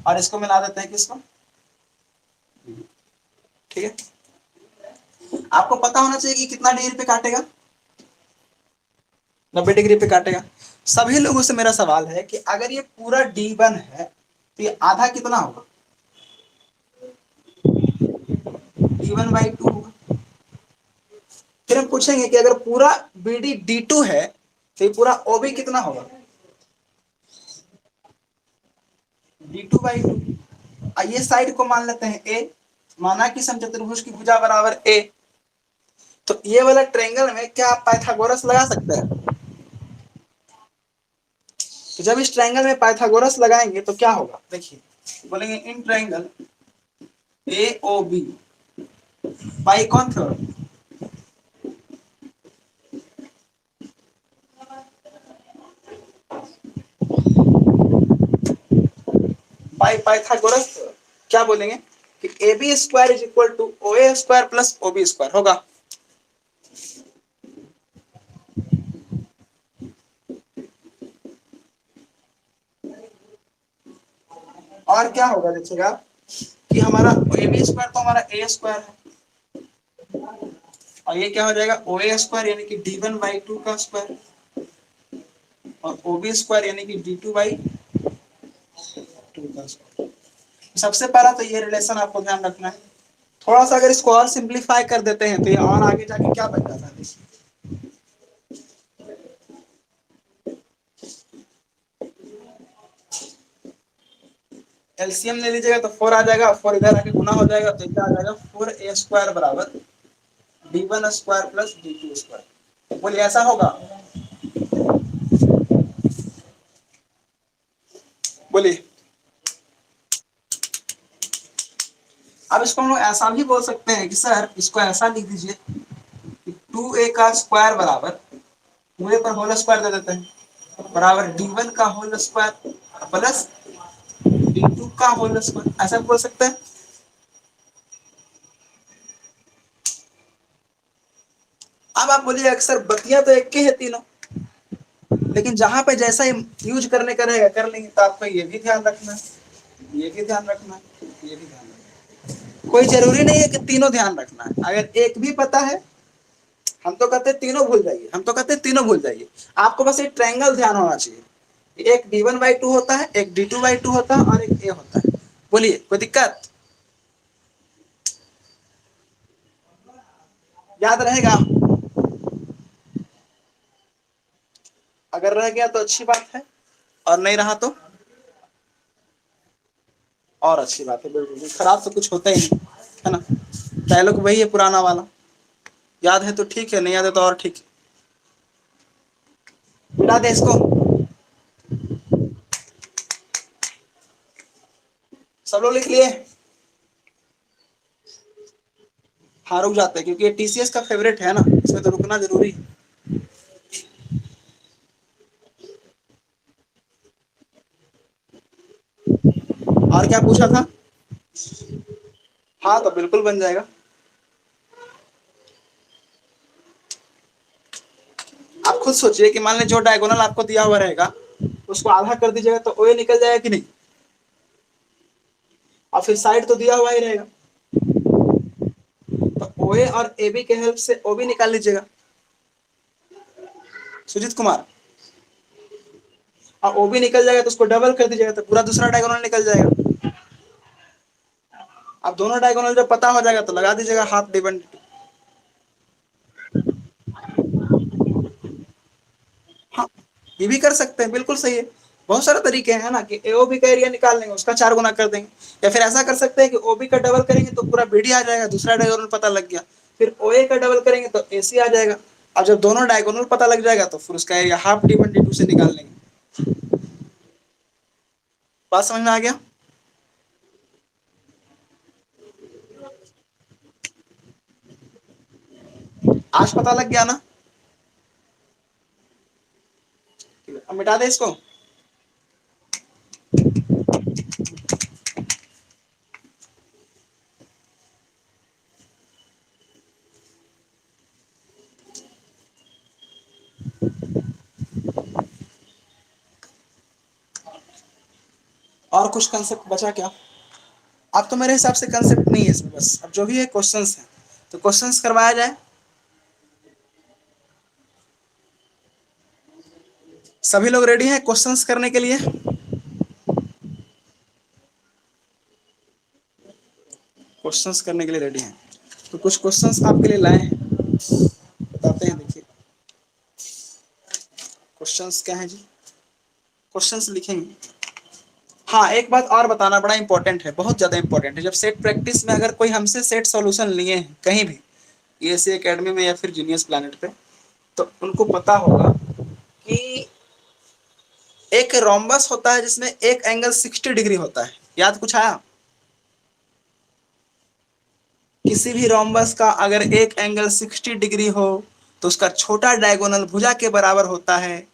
और इसको मिला देते हैं किसको, ठीक है। आपको पता होना चाहिए कि कितना डिग्री पे काटेगा, 90 डिग्री पे काटेगा। सभी लोगों से मेरा सवाल है कि अगर ये पूरा D1 है तो ये आधा कितना होगा, D1/2 होगा। फिर हम पूछेंगे कि अगर पूरा BD D2 है तो ये पूरा OB कितना होगा, D2/2। ये साइड को मान लेते हैं A, माना कि समचतुर्भुज की भुजा बराबर A, तो ये वाला ट्रायंगल में क्या आप पाइथागोरस लगा सकते हैं। तो जब इस ट्रायंगल में पाइथागोरस लगाएंगे तो क्या होगा, देखिए बोलेंगे इन ट्रायंगल AOB बाई कौन थ्योरम, बाई पाइथागोरस थ्योरम। क्या बोलेंगे कि AB² is equal to OA² plus OB² होगा। और क्या होगा देखिएगा कि हमारा AB² तो हमारा A² है, और ये क्या हो जाएगा OA² यानी कि D1/2 का स्क्वायर, और OB² यानी कि D2/2 का स्क्वायर। सबसे पहला तो ये रिलेशन आपको ध्यान रखना है। थोड़ा सा अगर इसको और सिंप्लीफाई कर देते हैं तो ये और आगे जाके क्या बन जाता है, एलसीएम ले लीजिएगा तो 4 आ जाएगा, 4 इधर आके गुना हो जाएगा तो क्या आ जाएगा 4A² बराबर D1² प्लस D2²। बोलिए ऐसा होगा, बोलिए। अब इसको हम लोग ऐसा भी बोल सकते हैं कि सर इसको ऐसा लिख दीजिए कि 2A का स्क्वायर बराबर 2A पर होल स्क्वायर दे देते हैं बराबर D1 का होल स्क्वायर प्लस D2 का होल स्क्वायर, ऐसा बोल सकते हैं। अब आप बोलिए अक्सर बतिया तो एक ही है तीनों, लेकिन जहां पे जैसा यूज करने का रहेगा कर लेंगे, तो आपको ये भी ध्यान रखना है, ये भी ध्यान रखना है, ये भी ध्यान रखना है। कोई जरूरी नहीं है कि तीनों ध्यान रखना है, अगर एक भी पता है, हम तो कहते हैं तीनों भूल जाइए, हम तो कहते हैं तीनों भूल जाइए। आपको बस एक ट्रायंगल ध्यान होना चाहिए, एक D1/2 होता है, एक D2/2 होता है, और एक A होता है। बोलिए कोई दिक्कत, याद रहेगा। अगर रह गया तो अच्छी बात है, और नहीं रहा तो और अच्छी बात है। बिल्कुल खराब तो कुछ होता ही नहीं है ना, डायलॉग वही है पुराना वाला, याद है तो ठीक है, नहीं याद है तो और ठीक है, मिटा दे इसको। सब लोग लिख लिए, हाँ रुक जाते हैं क्योंकि ये TCS का फेवरेट है ना, इसमें तो रुकना जरूरी है। और क्या पूछा था, हाँ तो बिल्कुल बन जाएगा। आप खुद सोचिए कि मान लीजिए जो डायगोनल आपको दिया हुआ रहेगा उसको आधा कर दीजिएगा तो OA निकल जाएगा कि नहीं, और फिर साइड तो दिया हुआ ही रहेगा, तो OA और AB के हेल्प से OB निकाल लीजिएगा, सुजीत कुमार। और OB निकल जाएगा तो उसको डबल कर दीजिएगा तो पूरा दूसरा डायगोनल निकल जाएगा। अब दोनों डायगोनल जब पता हो जाएगा तो लगा दीजिएगा हाफ D1। हाँ ये भी कर सकते हैं, बिल्कुल सही है। बहुत सारे तरीके हैं ना कि AOB का एरिया निकाल लेंगे उसका 4 गुना कर देंगे, या फिर ऐसा कर सकते हैं कि OB का डबल करेंगे तो पूरा BD आ जाएगा, दूसरा डायगोनल पता लग गया। फिर OA का डबल करेंगे तो AC आ जाएगा। अब जब दोनों डायगोनल पता लग जाएगा तो फिर उसका एरिया हाफ D1 D2 से निकाल लेंगे। बात समझ में आ गया, आज पता लग गया ना। अब मिटा दे इसको। और कुछ कंसेप्ट बचा क्या? अब तो मेरे हिसाब से कंसेप्ट नहीं है इसमें, बस अब जो भी है क्वेश्चंस है, तो क्वेश्चंस करवाया जाए। सभी लोग रेडी हैं क्वेश्चंस करने के लिए? क्वेश्चंस करने के लिए रेडी हैं? तो कुछ क्वेश्चंस आपके लिए लाए हैं, बताते हैं, देखिए क्वेश्चंस क्या है जी। क्वेश्चंस लिखेंगे। हाँ, एक बात और बताना बड़ा इंपॉर्टेंट है, बहुत ज्यादा इंपॉर्टेंट है। जब सेट प्रैक्टिस में अगर कोई हमसे सेट सॉल्यूशन लिए हैं कहीं भी, ईएससी एकेडमी में या फिर जीनियस प्लैनेट पे, तो उनको पता होगा कि एक रोम्बस होता है जिसमें एक एंगल 60 डिग्री होता है। याद कुछ आया? किसी भी रोम्बस का अगर एक एंगल 60 डिग्री हो तो उसका छोटा डायगोनल भुजा के बराबर होता है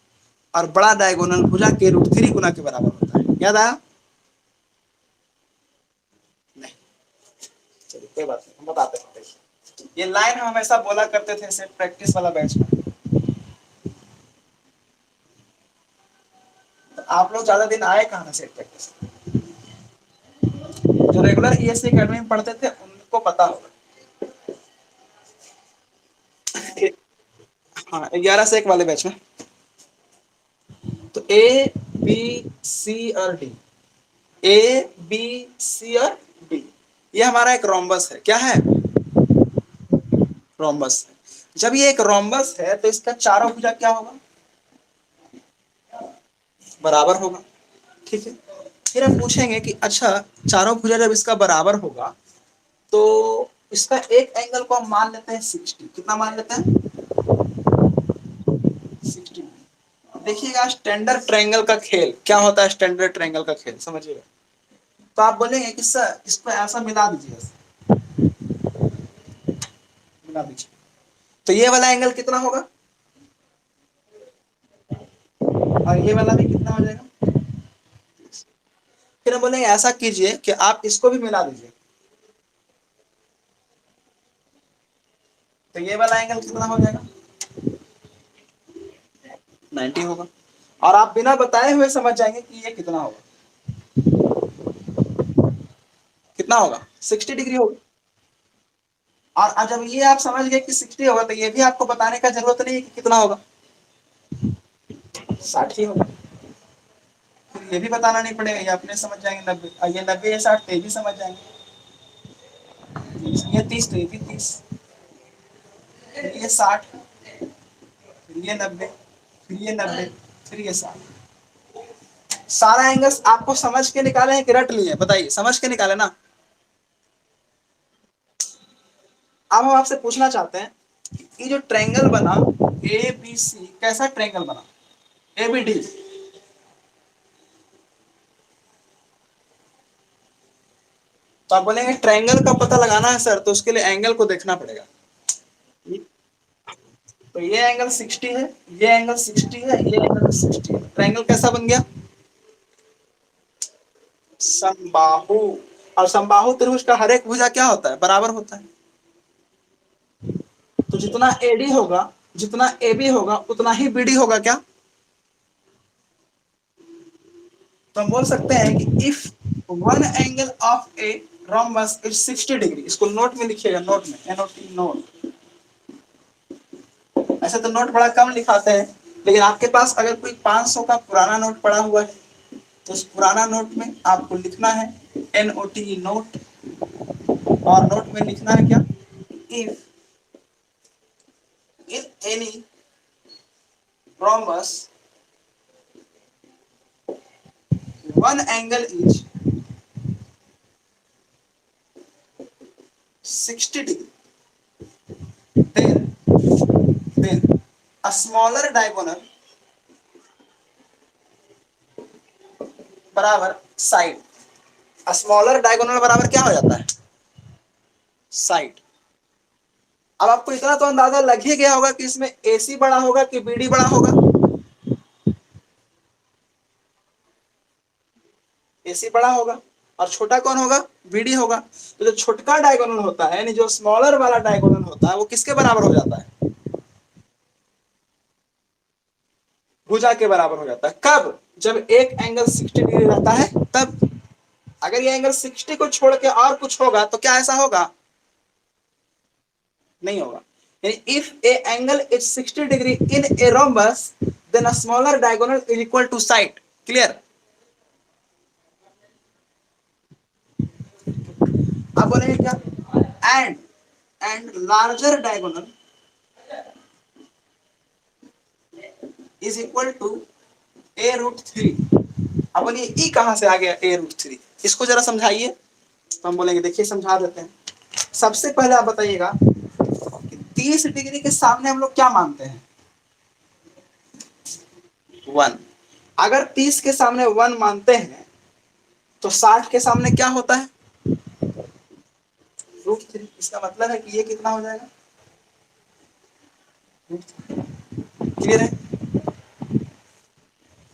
और बड़ा डायगोनल भुजा के √3 गुना के बराबर होता है। याद आया? नहीं, चलिए कोई बात नहीं, हम बताते हैं। ये लाइन हम हमेशा बोला करते थे सेट प्रैक्टिस वाला बैच में। तो आप लोग ज्यादा दिन आए कहाँ ना सेट प्रैक्टिस? जो रेगुलर ईएससी एकेडमी में पढ़ते थे उनको पता होगा। हाँ, 11 से 1 वाले बैच में। तो ए बी सी और डी, ए बी सी और डी, ये हमारा एक रोम्बस है। क्या है? रोम्बस है। जब ये एक रोम्बस है तो इसका चारों भुजा क्या होगा? बराबर होगा। ठीक है, फिर हम पूछेंगे कि अच्छा, चारों भुजा जब इसका बराबर होगा तो इसका एक एंगल को हम मान लेते हैं 60। कितना मान लेते हैं? 60। देखिएगा स्टैंडर्ड ट्रायंगल का खेल क्या होता है। स्टैंडर्ड ट्रायंगल का खेल समझिएगा। तो आप बोलेंगे कि सर इसको ऐसा मिला दीजिए, मिला दीजिए, तो ये वाला एंगल कितना होगा और ये वाला भी कितना हो जाएगा? फिर हम बोलेंगे ऐसा कीजिए कि आप इसको भी मिला दीजिए, तो ये वाला एंगल कितना हो जाएगा? 90 होगा। और आप बिना बताए हुए समझ जाएंगे कि ये कितना होगा। कितना होगा? 60 डिग्री होगा। और जब ये आप समझ गए कि 60 होगा तो ये भी आपको बताने का जरूरत नहीं है कि कितना होगा, 60 ही होगा। फिर ये भी बताना नहीं पड़ेगा, ये अपने समझ जाएंगे। 90, ये 90 या 60 तो ये भी समझ जाएंगे। ये 30 तो ये भी 30, फिर ये 60, फिर ये 90, फिर ये 90, फिर ये 60। सारा एंगल्स आपको समझ के निकाले हैं कि रट लिए? बताइए, समझ के निकाले ना? अब हम आपसे पूछना चाहते हैं कि ये जो ट्रायंगल बना ए बी सी, कैसा ट्रायंगल बना? A B D. तो आप बोलेंगे ट्रायंगल का पता लगाना है सर, तो उसके लिए एंगल को देखना पड़ेगा। तो ये एंगल 60 है, ये एंगल 60 है, ये एंगल 60 है। ट्रायंगल कैसा बन गया? समबाहु। और समबाहु त्रिभुज का हर एक भुजा क्या होता है? बराबर होता है। तो जितना एडी होगा, जितना एबी होगा, उतना ही बीडी होगा। क्या? तो हम बोल सकते हैं कि if one angle of a rhombus is 60 degree, इसको नोट में लिखिएगा, नोट में, एनओटी नोट। ऐसे तो नोट बड़ा कम लिखाते हैं, लेकिन आपके पास अगर कोई 500 का पुराना नोट पड़ा हुआ है तो उस पुराना नोट में आपको लिखना है एनओटी नोट। और नोट में लिखना है क्या? If in any rhombus one angle is 60 degree, then a smaller diagonal बराबर साइड। स्मॉलर डायगोनल बराबर क्या हो जाता है? साइड। अब आपको इतना तो अंदाजा लग ही गया होगा कि इसमें एसी बड़ा होगा कि बीडी बड़ा होगा? एसी बड़ा होगा। और छोटा कौन होगा? बीडी होगा। तो जो छोटका डायगोनल होता है, यानी जो स्मॉलर वाला डायगोनल होता है, वो किसके बराबर हो जाता है? भुजा के बराबर हो जाता है। कब? जब एक एंगल 60 डिग्री रहता है तब। अगर ये एंगल 60 को छोड़ के और कुछ होगा तो क्या ऐसा होगा? नहीं होगा। If A angle is 60 degree in a rhombus then a smaller diagonal is equal to side. Clear? अब बोलेंगे क्या? And larger diagonal is equal to a root three. अब बोलिए ई कहां से आ गया ए रूट थ्री? इसको जरा समझाइए। तो हम बोलेंगे देखिए समझा देते हैं। सबसे पहले आप बताइएगा कि 30 डिग्री के सामने हम लोग क्या मानते हैं? 1। अगर 30 के सामने 1 मानते हैं तो 60 के सामने क्या होता है? Root three. इसका मतलब है कि ये कितना हो जाएगा? क्लियर है?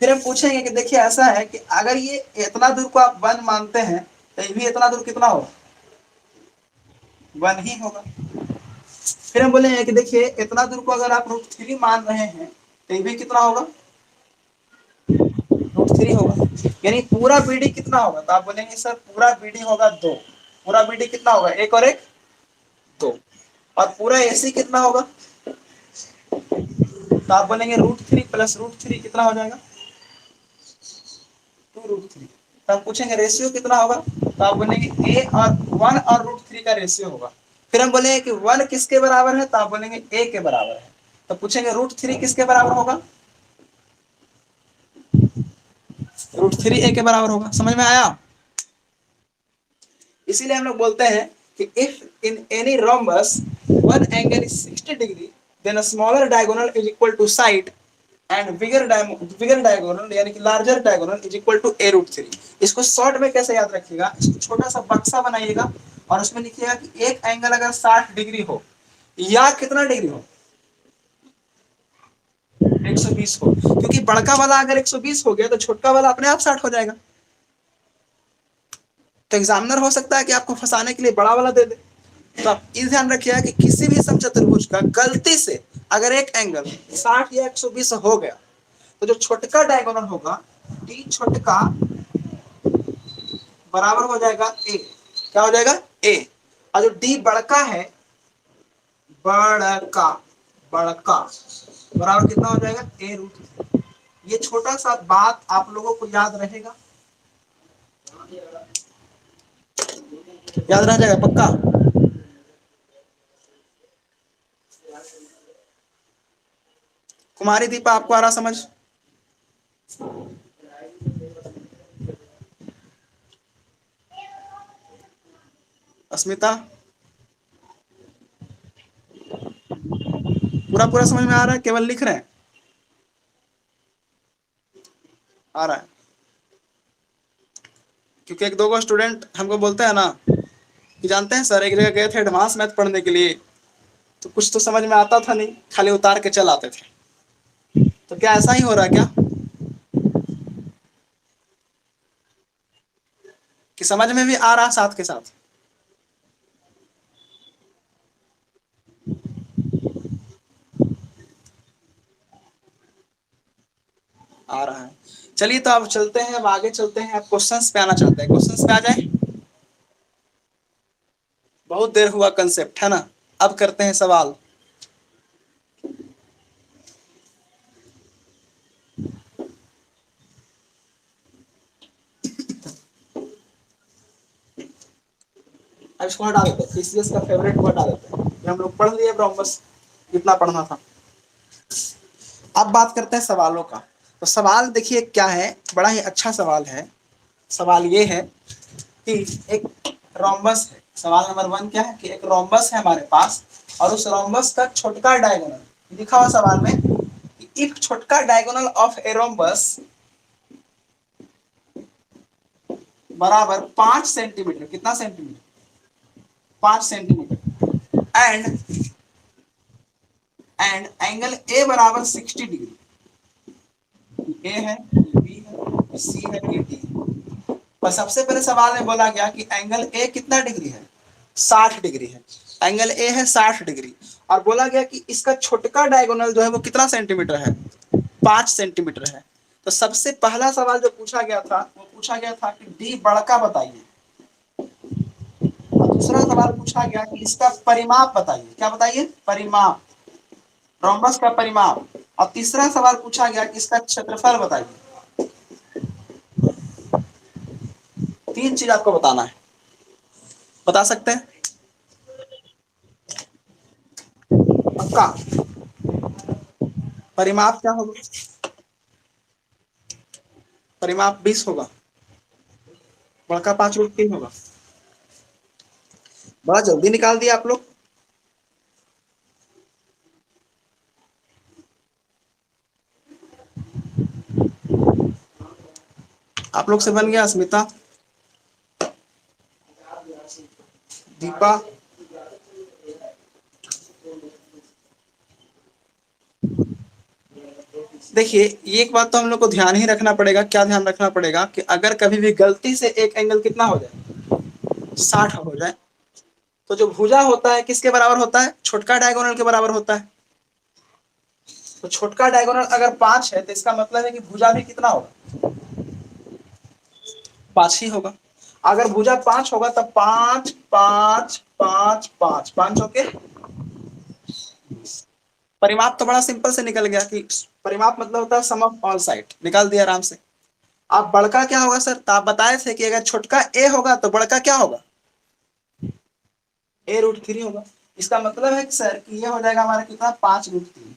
फिर हम पूछेंगे कि देखिए ऐसा है कि अगर ये इतना दूर को आप 1 मानते हैं तो ये भी इतना दूर कितना होगा? 1 ही होगा। फिर हम बोलेंगे कि देखिए इतना दूर को अगर आप रूट थ्री मान रहे हैं तो ये भी कितना होगा? रूट थ्री होगा। यानी पूरा बीडी कितना होगा? तो आप बोलेंगे सर पूरा बीडी होगा 2। पूरा बीडी कितना होगा? एक और एक 2। और पूरा एसी कितना होगा? तो आप बोलेंगे root three plus root three कितना हो जाएगा? 2 रूट थ्री। तो हम पूछेंगे रेशियो कितना होगा? तो आप बोलेंगे ए और 1 और रूट थ्री का रेशियो होगा। फिर हम बोलेंगे कि 1 किसके बराबर है? तो आप बोलेंगे ए के बराबर है। तो पूछेंगे रूट थ्री किसके बराबर होगा? रूट थ्री ए के बराबर होगा। समझ में आया? इसीलिए हम लोग बोलते हैं कि if in any rhombus one angle is 60 degree then a smaller diagonal is equal to side and bigger diagonal यानी कि larger diagonal is equal to a root three. इसको शॉर्ट में कैसे याद रखिएगा? इसको छोटा सा बक्सा बनाइएगा और उसमें लिखिएगा कि एक एंगल अगर 60 डिग्री हो या कितना डिग्री हो? 120 हो। क्योंकि बड़का वाला अगर 120 हो गया तो छोटका वाला अपने आप 60 हो जाएगा। तो एग्जामिनर हो सकता है कि आपको फंसाने के लिए बड़ा वाला दे दे। तो आप इस ध्यान रखिएगा कि किसी भी समचतुर्भुज का गलती से अगर एक एंगल 60 या 120 हो गया तो जो छोटका डायगोनल होगा डी छोटका बराबर हो जाएगा ए। क्या हो जाएगा? ए। और जो डी बड़का है बड़का बड़का बराबर कितना हो जाएगा? ए रूट। ये छोटा सा बात आप लोगों को याद रहेगा? याद रह जाएगा पक्का? कुमारी दीपा आपको आ रहा समझ? अस्मिता पूरा पूरा समझ में आ रहा है केवल लिख रहे हैं? आ रहा है? क्योंकि एक दो गो स्टूडेंट हमको बोलते हैं ना कि जानते हैं सर एक जगह गए थे एडवांस मैथ पढ़ने के लिए तो कुछ तो समझ में आता था नहीं, खाली उतार के चल आते थे। तो क्या ऐसा ही हो रहा है क्या कि समझ में भी आ रहा साथ के साथ? आ रहा है। चलिए तो अब चलते हैं, अब आगे चलते हैं, अब क्वेश्चंस पे आना चाहते हैं। क्वेश्चंस पे आ जाए। बहुत देर हुआ कंसेप्ट है ना, अब करते हैं सवाल। अब इसको हटा देते हैं, पीसीएस का फेवरेट को हटा देते हैं। ये हम लोग पढ़ लिए ब्रॉम्बस, जितना पढ़ना था। अब बात करते हैं सवालों का। तो सवाल देखिए क्या है, बड़ा ही अच्छा सवाल है। सवाल ये है कि एक रोम्बस है। सवाल नंबर 1 क्या है कि एक रोम्बस है हमारे पास और उस रोम्बस का छोटका डायगोनल लिखा हुआ सवाल में कि इफ छोटका डायगोनल ऑफ ए रोम्बस बराबर 5 सेंटीमीटर। कितना centimetre? 5 centimetre. And angle A बराबर 60 डिग्री। ए है, बी है, सी है, ये डी है। और सबसे पहले सवाल में बोला गया कि एंगल ए कितना डिग्री है? 60 डिग्री है। एंगल ए है 60 डिग्री और बोला गया कि इसका छोटका डायगोनल जो है वो कितना सेंटीमीटर है? 5 सेंटीमीटर है। तो सबसे पहला सवाल जो पूछा गया था वो पूछा गया था कि डी बड़का बताइए, और दूसरा सवाल पूछा गया कि इसका परिमाप बताइए। क्या बताइए? परिमाप, रोम्बस का परिमाप। और तीसरा सवाल पूछा गया कि इसका क्षेत्रफल बताइए। तीन चीज आपको बताना है, बता सकते हैं? पक्का? परिमाप क्या होगा? परिमाप 20 होगा, बड़का 5√3 होगा। बड़ा जल्दी निकाल दिया आप लोग। आप लोग से बन गया? अस्मिता, दीपा, देखिए ये एक बात तो हम लोग को ध्यान ही रखना पड़ेगा। क्या ध्यान रखना पड़ेगा? कि अगर कभी भी गलती से एक एंगल कितना हो जाए, 60 हो जाए, तो जो भुजा होता है किसके बराबर होता है? छोटका डायगोनल के बराबर होता है। तो छोटका डायगोनल अगर 5 है तो इसका मतलब है कि भुजा भी कितना होगा? 5 ही होगा। अगर भुजा 5 होगा तब 5 5 5 5 5 होके परिमाप तो बड़ा सिंपल से निकल गया कि परिमाप मतलब होता है सम ऑफ ऑल साइड। निकाल दिया आराम से। आप बड़का क्या होगा सर? तो आप बताए थे कि अगर छोटका ए होगा तो बड़का क्या होगा? A√3 होगा। इसका मतलब है कि सर कि ये हो जाएगा हमारा कितना? 5√3।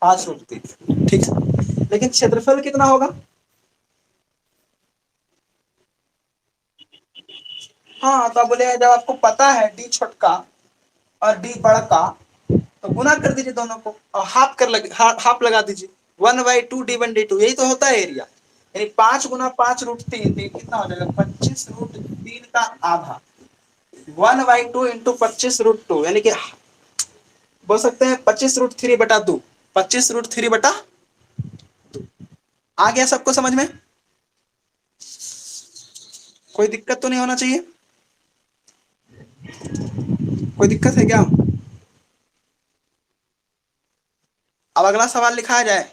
5√3, ठीक है। लेकिन क्षेत्रफल कितना होगा? हाँ, तो आप बोलेगा जब आपको पता है डी छोटका और डी बड़का, तो गुना कर दीजिए दोनों को और हाफ लगा दीजिए। 1/2 D1 D2, यही तो होता है एरिया। यानी 5 × 5√3, कितना हो जाएगा? 25√3 का आधा। 1/2 × 25√2, यानी कि बोल सकते हैं 25√3/2। 25√3/2। आ गया सबको समझ में? कोई दिक्कत तो नहीं होना चाहिए? कोई दिक्कत है क्या? अब अगला सवाल लिखा जाए।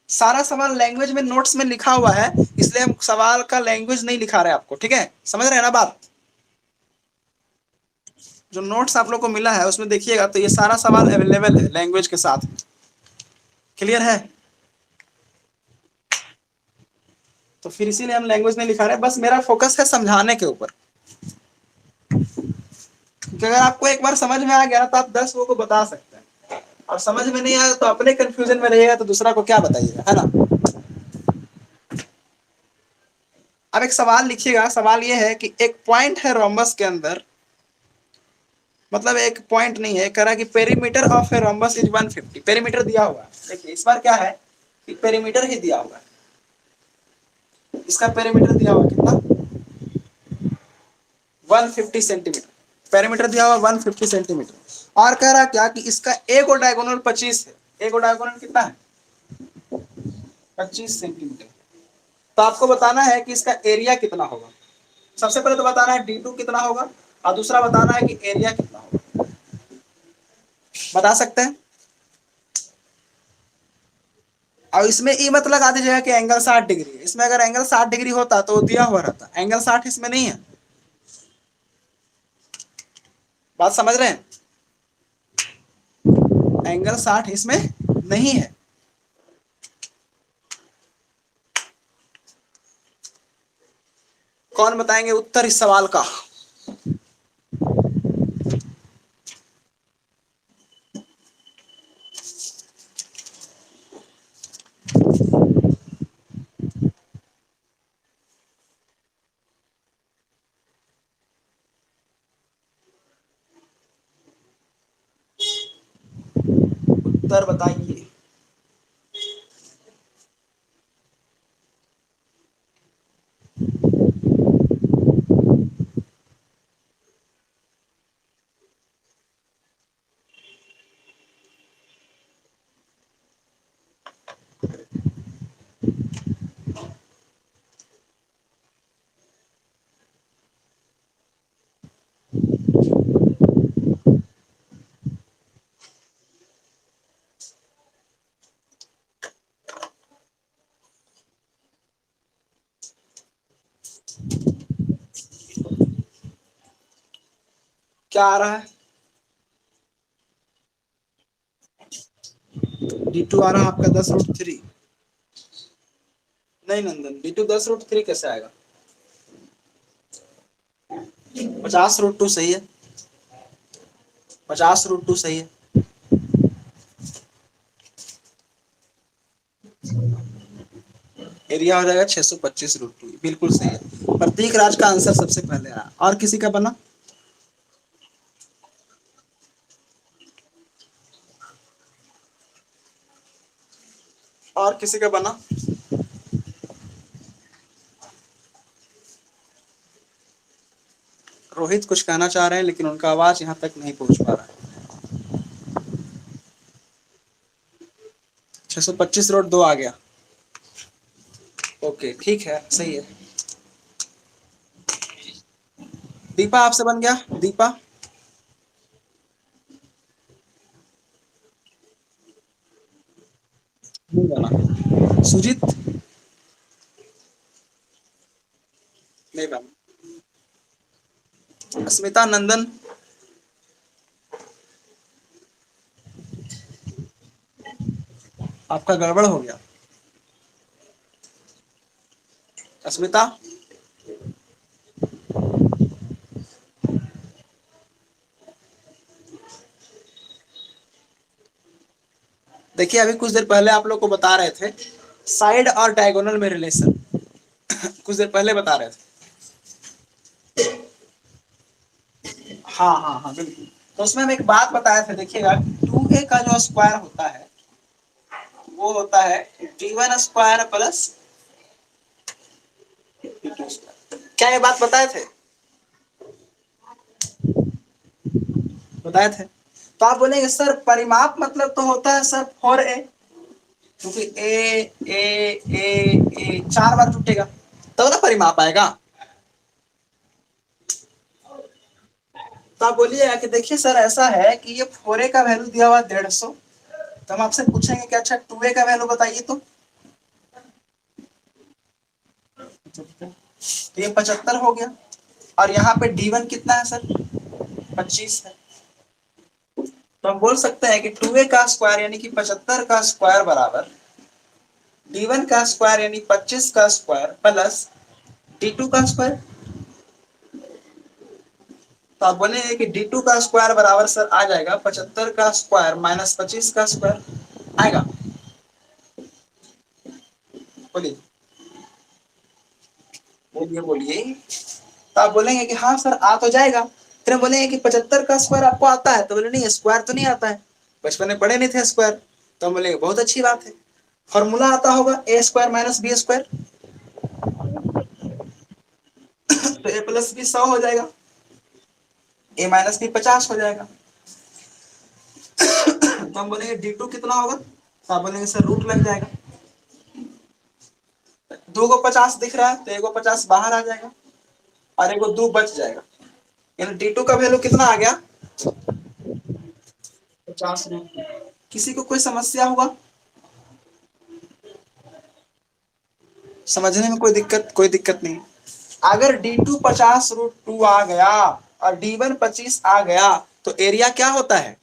सारा सवाल लैंग्वेज में नोट्स में लिखा हुआ है, इसलिए हम सवाल का लैंग्वेज नहीं लिखा रहे आपको, ठीक है? समझ रहे हैं ना बात? जो नोट्स आप लोग को मिला है उसमें देखिएगा तो ये सारा सवाल अवेलेबल है लैंग्वेज के साथ। क्लियर है? तो फिर इसीलिए हम लैंग्वेज नहीं लिखा रहे, बस मेरा फोकस है समझाने के ऊपर। क्योंकि अगर आपको एक बार समझ में आ गया तो आप 10 लोगों को बता सकते हैं, और समझ में नहीं आया तो अपने कंफ्यूजन में रहिएगा तो दूसरा को क्या बताइएगा, है ना? अब एक सवाल लिखिएगा। सवाल ये है कि एक पॉइंट है रोम्बस के अंदर, मतलब एक पॉइंट नहीं है, कह रहा है कि perimeter of a rhombus is 150। Perimeter दिया हुआ है। देखिए इस बार क्या है कि पेरीमीटर ही दिया हुआ है। इसका पेरीमीटर दिया हुआ कितना? 150 सेंटीमीटर। पेरीमीटर दिया हुआ 150 सेंटीमीटर। और कह रहा क्या कि इसका ए को डायगोनल 25 है। ए को डायगोनल कितना है? 25 सेंटीमीटर। तो आपको बताना है कि इसका एरिया कितना होगा। सबसे पहले तो बताना है D2 कितना होगा, और दूसरा बताना है कि एरिया कितना होगा। बता सकते हैं? और इसमें ई मत लगा दीजिएगा कि एंगल 60 डिग्री। इसमें अगर एंगल 60 डिग्री होता तो दिया हुआ रहता। एंगल 60 इसमें नहीं है। बात समझ रहे हैं? एंगल 60 इसमें नहीं है। कौन बताएंगे उत्तर इस सवाल का? उत्तर बताइए। क्या आ रहा है? D2 आ रहा है आपका 10√3। नहीं नंदन, D2 10√3 कैसे आएगा? 50√2 सही है, 50√2 सही है। एरिया हो जाएगा 625√2, बिल्कुल सही है। प्रतीक राज का आंसर सबसे पहले आया। और किसी का बना? और किसी का बना? रोहित कुछ कहना चाह रहे हैं लेकिन उनका आवाज यहाँ तक नहीं पहुंच पा रहा है। 625/2 आ गया। ओके ठीक है, सही है। दीपा आपसे बन गया? दीपा नहीं बना। सुजीत नहीं बना। अस्मिता, नंदन, आपका गड़बड़ हो गया। अस्मिता देखिए, अभी कुछ देर पहले आप लोग को बता रहे थे साइड और डायगोनल में रिलेशन। कुछ देर पहले बता रहे थे। हाँ हाँ हाँ बिल्कुल। तो उसमें हम एक बात बताए थे, देखिएगा 2a का जो स्क्वायर होता है वो होता है d1² प्लस d2²। क्या ये बात बताए थे? बताए थे। तो आप बोलेंगे सर परिमाप मतलब तो होता है सर 4a, क्योंकि ए 4 बार टूटेगा तब ना परिमाप आएगा। तो आप बोलिएगा कि देखिए सर ऐसा है कि ये 4a का वैल्यू दिया हुआ 150, तो हम आपसे पूछेंगे कि अच्छा 2a का वैल्यू बताइए। तो ये 75 हो गया। और यहाँ पे D1 कितना है सर? 25 है। तो हम बोल सकते हैं कि 2a का स्क्वायर यानी कि 75 का स्क्वायर बराबर D1 का स्क्वायर यानी 25 का स्क्वायर प्लस D2 का स्क्वायर। तो आप बोलेंगे कि D2 का स्क्वायर बराबर सर आ जाएगा 75 का स्क्वायर माइनस 25 का स्क्वायर आएगा। बोलिए बोलिए बोलिए। तो आप बोलेंगे कि हाँ सर आ तो जाएगा। फिर हम बोलेंगे कि 75 का स्क्वायर आपको आता है? तो बोले नहीं, स्क्वायर तो नहीं आता है, बचपन में पढ़े नहीं थे स्क्वायर। तो हम बोलेंगे बहुत अच्छी बात है, फॉर्मूला आता होगा a² माइनस b²। तो a प्लस बी 100 हो जाएगा, a माइनस बी 50 हो जाएगा। तो हम बोलेंगे D2 कितना होगा? तो आप बोलेंगे सर रूट लग जाएगा। 2 को 50 दिख रहा है तो एगो 50 बाहर आ जाएगा और एगो 2 बच जाएगा। यानी D2 का वैल्यू कितना आ गया? 50। किसी को कोई समस्या हुआ? समझने में कोई दिक्कत नहीं। अगर D2 50√2 आ गया और D1 25 आ गया तो एरिया क्या होता है?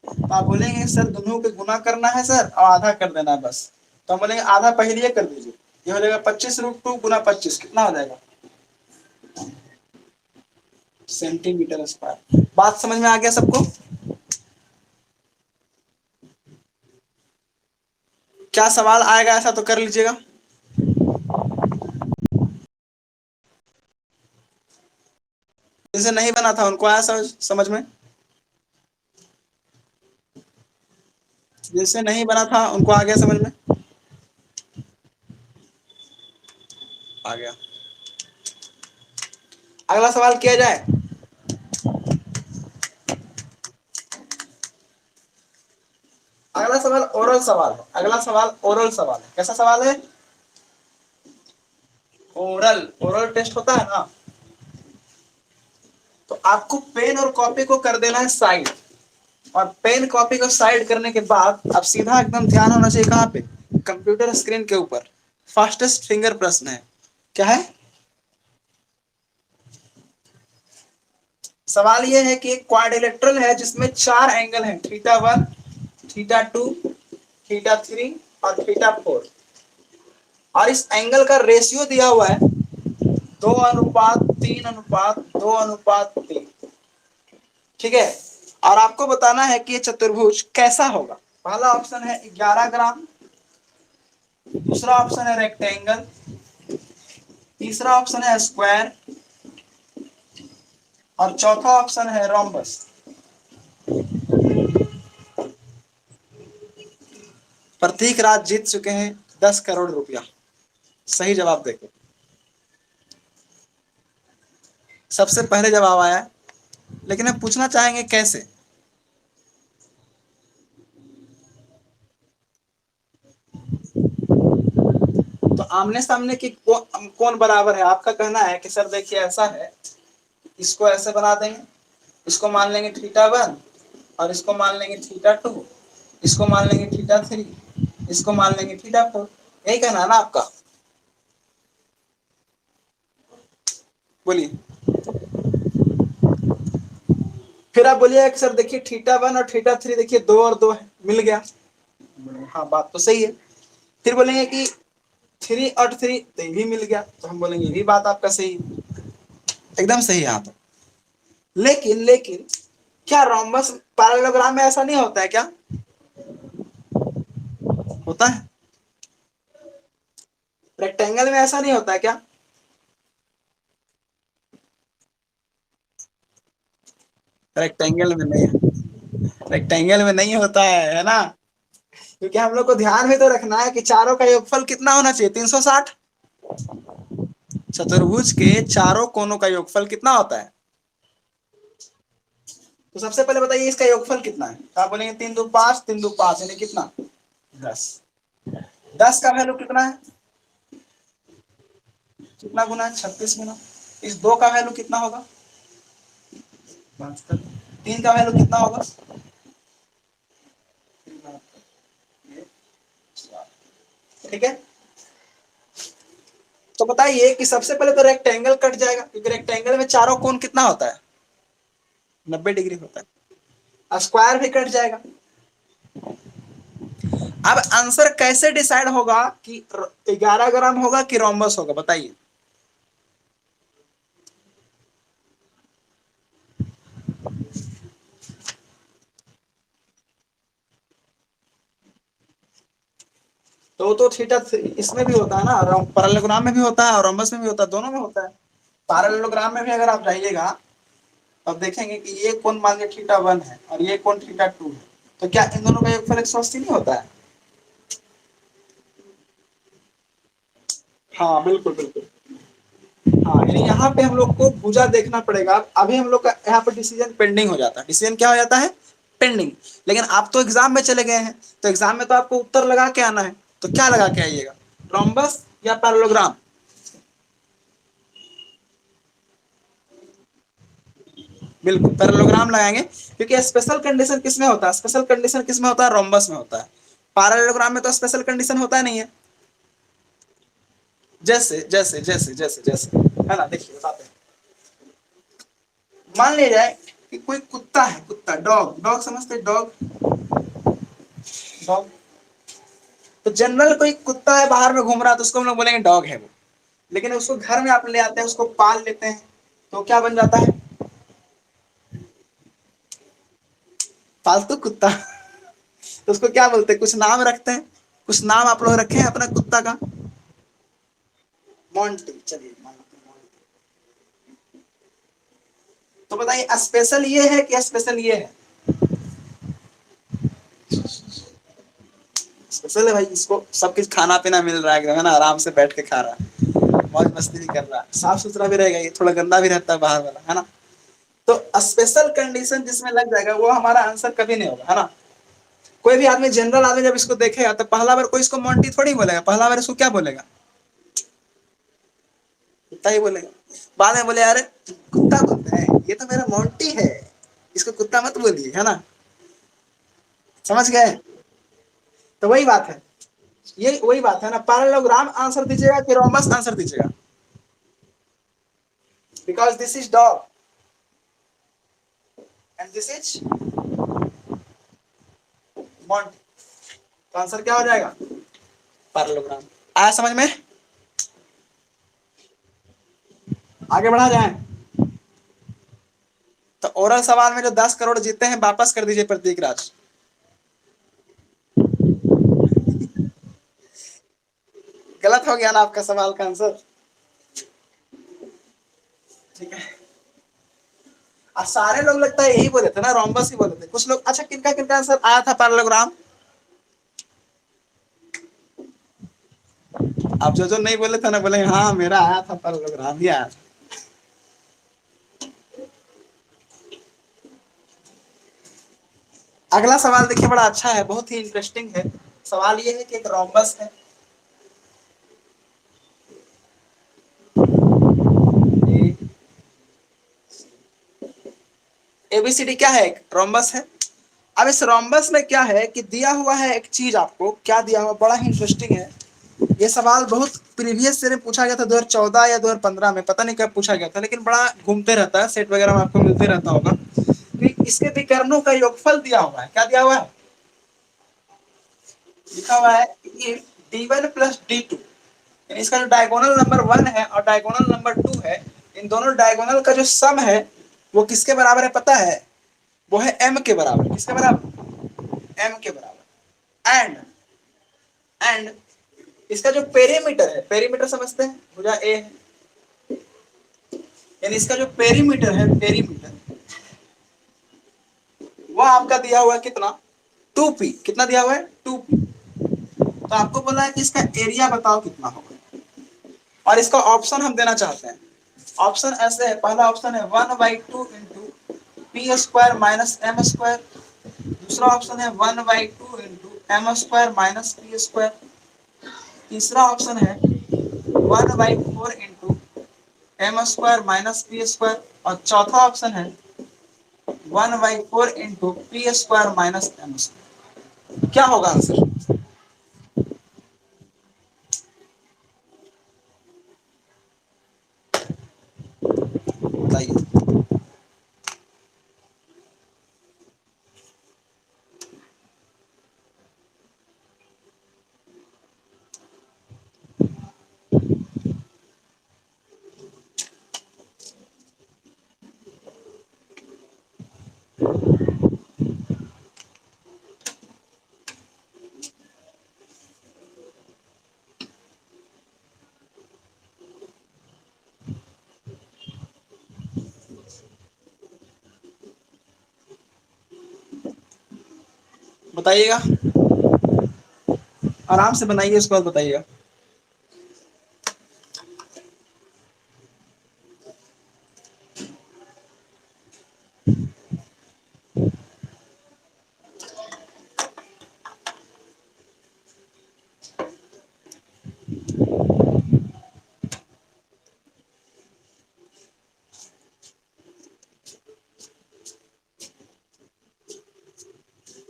तो आप बोलेंगे सर दोनों के गुना करना है सर और आधा कर देना है बस। तो हम बोलेंगे आधा पहले कर दीजिए, ये हो जाएगा 25√2 गुना 25 कितना हो जाएगा? Centimetre square. बात समझ में आ गया सबको? क्या सवाल आएगा ऐसा तो कर लीजिएगा। जिसे नहीं बना था उनको आया समझ में? जिसे नहीं बना था उनको आ गया समझ में? आ गया। अगला सवाल किया जाए। अगला सवाल ओरल सवाल है। अगला सवाल ओरल सवाल है। कैसा सवाल है? ओरल। ओरल टेस्ट होता है ना। तो आपको पेन और कॉपी को कर देना है साइड, और पेन कॉपी को साइड करने के बाद अब सीधा एकदम ध्यान होना चाहिए कहाँ पे? कंप्यूटर स्क्रीन के ऊपर। फास्टेस्ट फिंगर प्रश्न है। क्या है? सवाल ये है कि एक क्वाड्रिलेटरल है जिसमें 4 एंगल हैं, θ1, θ2, θ3 और θ4, और इस एंगल का रेशियो दिया हुआ है 2:3:2:3। ठीक है, और आपको बताना है कि ये चतुर्भुज कैसा होगा। पहला ऑप्शन है 11 ग्राम, दूसरा ऑप्शन है रेक्टेंगल, तीसरा ऑप्शन है स्क्वायर और चौथा ऑप्शन है रोम्बस। प्रतीक राज जीत चुके हैं 10 करोड़ रुपया। सही जवाब देखो, सबसे पहले जवाब आया है, लेकिन हम पूछना चाहेंगे कैसे। तो आमने सामने की कौन बराबर है, आपका कहना है कि सर देखिए ऐसा है, इसको ऐसे बना देंगे, इसको मान लेंगे θ1 और इसको मान लेंगे θ2, इसको मान लेंगे θ3, इसको मान लेंगे θ4। यही कहना है ना आपका, बोलिए। फिर आप बोलिए कि सर देखिए θ1 और θ3 देखिए 2 और 2 है, मिल गया। हाँ बात तो सही है। फिर बोलेंगे कि 3 और 3 तो ये भी मिल गया, तो हम बोलेंगे ये भी बात आपका सही है, एकदम सही है आप। लेकिन लेकिन क्या रोम्बस पैरेललोग्राम में ऐसा नहीं होता है क्या? होता है। रेक्टेंगल में ऐसा नहीं होता है क्या? रेक्टेंगल में नहीं, रेक्टेंगल में नहीं होता है ना, क्योंकि हम लोग को ध्यान में तो रखना है कि चारों का योगफल कितना होना चाहिए, 360। चतुर्भुज के चारों कोनों का योगफल कितना होता है? तो सबसे पहले बताइए इसका योगफल कितना है, तो आप बोलेंगे 3 2 5, 3 2 5 यानी कितना, 10। 10 का वैल्यू कितना है, कितना गुना है, 36 गुना। इस 2 का वैल्यू कितना होगा, 3 का वैल्यू कितना होगा, ठीक है। तो बताइए कि सबसे पहले तो रेक्टेंगल कट जाएगा, क्योंकि रेक्टेंगल में चारों कोण कितना होता है, 90 डिग्री होता है। स्क्वायर भी कट जाएगा। अब आंसर कैसे डिसाइड होगा कि 11 ग्राम होगा कि रोम्बस होगा, बताइए। तो थीटा इसमें भी होता है ना, पैरेललोग्राम में भी होता है और रोम्बस में भी होता है, दोनों में होता है। पैरेललोग्राम में भी अगर आप जाइएगा तो आप देखेंगे कि ये कोण मान लीजिए θ1 है और ये कोण θ2 है, तो क्या इन दोनों का योगफल 180 नहीं होता है? हाँ बिल्कुल बिल्कुल। हाँ यानी यहाँ पे हम लोग को भुजा देखना पड़ेगा। अभी हम लोग का यहाँ पे डिसीजन पेंडिंग हो जाता है। डिसीजन क्या हो जाता है, पेंडिंग। लेकिन आप तो एग्जाम में चले गए हैं, तो एग्जाम में तो आपको उत्तर लगा के आना है, तो क्या लगा के आइएगा, रोम्बस या पैरेललोग्राम? बिल्कुल पैरेललोग्राम लगाएंगे, क्योंकि स्पेशल कंडीशन किसमें होता है, स्पेशल कंडीशन किसमें होता है, रोम्बस में होता है। पैरेललोग्राम में तो स्पेशल कंडीशन होता नहीं है। जैसे जैसे जैसे जैसे जैसे है ना, देखिए बताते हैं। मान लीजिए कि कोई कुत्ता है, कुत्ता, डॉग, डॉग समझते, डॉग, डॉग। तो जनरल कोई कुत्ता है बाहर में घूम रहा है तो उसको हम लोग बोलेंगे डॉग है वो। लेकिन उसको घर में आप ले आते हैं, उसको पाल लेते हैं, तो क्या बन जाता है, पालतू कुत्ता। तो उसको क्या बोलते हैं, कुछ नाम रखते हैं, कुछ नाम आप लोग रखे हैं अपना कुत्ता का। मॉन्टी, चलिए मान लेते हैं मॉन्टी। तो बताइए स्पेशल ये है कि स्पेशल ये है? स्पेशल है भाई, इसको सब कुछ खाना पीना मिल रहा है एकदम, है ना, आराम से बैठ के खा रहा है, मौज मस्ती भी कर रहा है, साफ सुथरा भी रहेगा, ये थोड़ा गंदा भी रहता है बाहर वाला, है ना। तो स्पेशल कंडीशन जिसमें लग जाएगा वो हमारा आंसर कभी नहीं होगा, है ना। कोई भी आदमी, जनरल आदमी जब इसको देखेगा तो पहला बार कोई इसको मोंटी थोड़ी बोलेगा, पहला बार इसको क्या बोलेगा, कुत्ता ही बोलेगा। बाद में बोले अरे कुत्ता बोलते हैं, ये तो मेरा मोंटी है, इसको कुत्ता मत बोलिए, है ना। समझ गए? तो वही बात है, ये वही बात है ना। पैरेललोग्राम आंसर दीजिएगा कि रोम्बस आंसर दीजिएगा, because this is dog. And this is Monty. तो आंसर क्या हो जाएगा? पैरेललोग्राम। आया समझ में? आगे बढ़ा जाए। तो ओरल सवाल में जो 10 करोड़ जीते हैं वापस कर दीजिए प्रतीक राज। गलत हो गया ना आपका सवाल का आंसर। ठीक है। सारे लोग लगता है यही बोले थे ना, रोम्बस ही बोले थे। कुछ लोग, अच्छा किनका किनका आंसर आया था पैरेललोग्राम? आप जो नहीं बोले थे ना, बोले हाँ मेरा आया था पैरेललोग्राम ही आया था। अगला सवाल देखिए, बड़ा अच्छा है, बहुत ही इंटरेस्टिंग है। सवाल ये है कि एक रोम्बस है, एबीसीडी क्या है? एक रोम्बस है। अब इस रोम्बस में क्या है कि दिया हुआ है एक चीज, आपको क्या दिया हुआ, बड़ा ही इंटरेस्टिंग है। ये सवाल बहुत प्रीवियस से पूछा गया था, 2014 या 2015 में, पता नहीं कब पूछा गया था, लेकिन बड़ा घूमते रहता है, सेट वगैरह में आपको मिलते रहता होगा। कि इसके विकर्णों का योगफल दिया हुआ है। क्या दिया हुआ है? लिखा हुआ है कि d1 प्लस d2, इसका जो डायगोनल नंबर 1 है और डायगोनल नंबर 2 है, इन दोनों डायगोनल का जो सम है वो किसके बराबर है पता है? वो है m के बराबर। किसके बराबर? m के बराबर। एंड इसका जो पेरीमीटर है, पेरीमीटर समझते हैं, भुजा ए है, यानी इसका जो पेरीमीटर है, पेरीमीटर वो आपका दिया हुआ है कितना? 2p। कितना दिया हुआ है? 2p। तो आपको बोला है कि इसका एरिया बताओ कितना होगा, और इसका ऑप्शन हम देना चाहते हैं। ऑप्शन ऐसे है, पहला ऑप्शन है 1/2 into P square minus M square. दूसरा ऑप्शन है 1/2 into M square minus P square. तीसरा ऑप्शन है 1/4 into M square minus P square. और चौथा ऑप्शन है 1/4 into P square minus M square. क्या होगा आंसर? बताइए। बताइएगा, आराम से बनाइए, उसके बाद बताइएगा।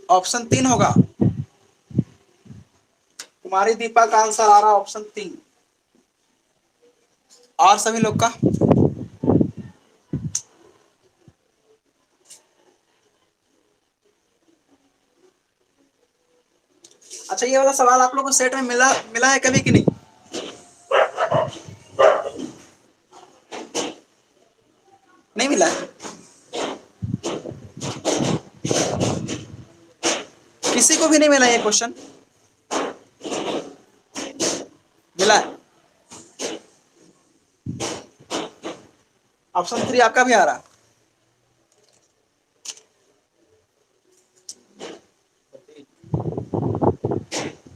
ऑप्शन 3 होगा। कुमारी दीपा का आंसर आ रहा ऑप्शन 3। और सभी लोग का? अच्छा, ये वाला सवाल आप लोगों को सेट में मिला मिला है कभी कि नहीं? नहीं मिला है? किसी को भी नहीं मिला ये क्वेश्चन? मिला है? ऑप्शन 3 आपका भी आ रहा?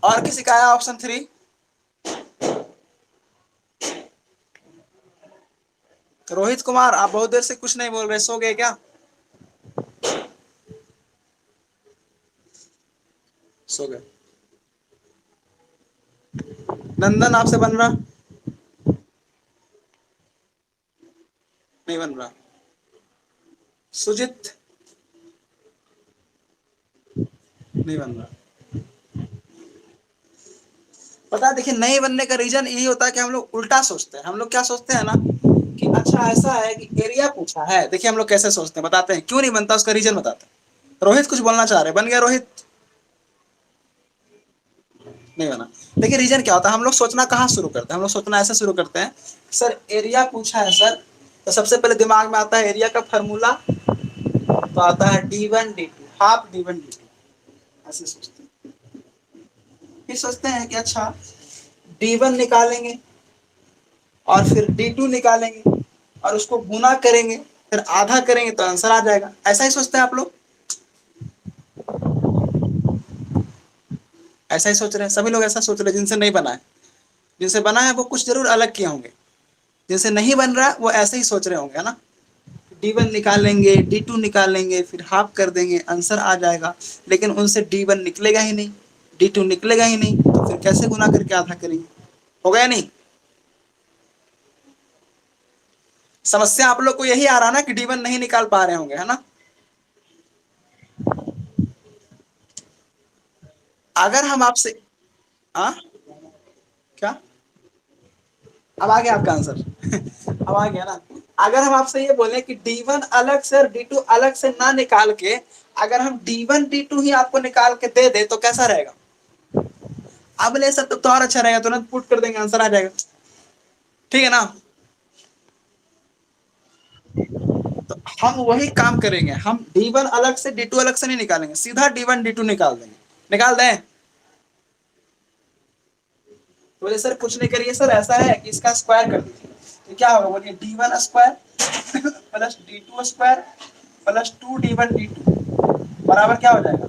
और किसी का आया ऑप्शन 3? रोहित कुमार, आप बहुत देर से कुछ नहीं बोल रहे, सो गए क्या? सो गए। नंदन, आपसे बन रहा? नहीं बन रहा। सुजित? नहीं बन रहा। पता है, देखिए नहीं बनने का रीजन यही होता है कि हम लोग उल्टा सोचते हैं। हम लोग क्या सोचते हैं ना, कि अच्छा ऐसा है कि एरिया पूछा है। देखिए हम लोग कैसे सोचते हैं, बताते हैं क्यों नहीं बनता, उसका रीजन बताते हैं। रोहित कुछ बोलना चाह रहे हैं, बन गया रोहित? नहीं बना। देखिए रीजन क्या होता है, हम लोग सोचना कहाँ शुरू करते हैं, हम लोग सोचना ऐसे शुरू करते हैं, सर एरिया पूछा है सर, तो सबसे पहले दिमाग में आता है एरिया का फॉर्मूला, तो आता है d1 d2, half d1 d2, ऐसे सोचते हैं। फिर सोचते हैं कि अच्छा d1 निकालेंगे और फिर d2 निकालेंगे और उसको गुना करेंगे, फिर आधा करेंगे तो आंसर आ जाएगा। ऐसा ही सोचते हैं आप लोग? ऐसा ही सोच रहे हैं सभी लोग, ऐसा सोच रहे हैं जिनसे नहीं बना है। जिनसे बना है वो कुछ जरूर अलग किए होंगे, जिनसे नहीं बन रहा वो ऐसे ही सोच रहे होंगे, है ना? d1 निकालेंगे, d2 निकालेंगे, फिर हाफ कर देंगे, आंसर आ जाएगा। लेकिन उनसे d1 निकलेगा ही नहीं, d2 निकलेगा ही नहीं, तो फिर कैसे गुना करके आधा करेंगे? होगा या नहीं? समस्या आप लोग को यही आ रहा ना कि d1 नहीं निकाल पा रहे होंगे, है ना? अगर हम आपसे आ क्या, अब आ गया आपका आंसर अब आ गया ना? अगर हम आपसे ये बोले कि d1 अलग से और d2 अलग से ना निकाल के, अगर हम d1 d2 ही आपको निकाल के दे दे तो कैसा रहेगा? अब ले सकते तो और अच्छा रहेगा, तुरंत पुट कर देंगे, आंसर आ जाएगा। ठीक है ना? तो हम वही काम करेंगे, हम d1 अलग से d2 अलग से नहीं निकालेंगे, सीधा d1 d2 निकाल देंगे। निकाल दें? तो बोले सर कुछ नहीं करिए सर, ऐसा है कि इसका स्क्वायर कर दीजिए, तो क्या होगा बोलिए, d1 square plus d2 square plus 2d1 d2 बराबर क्या हो जाएगा?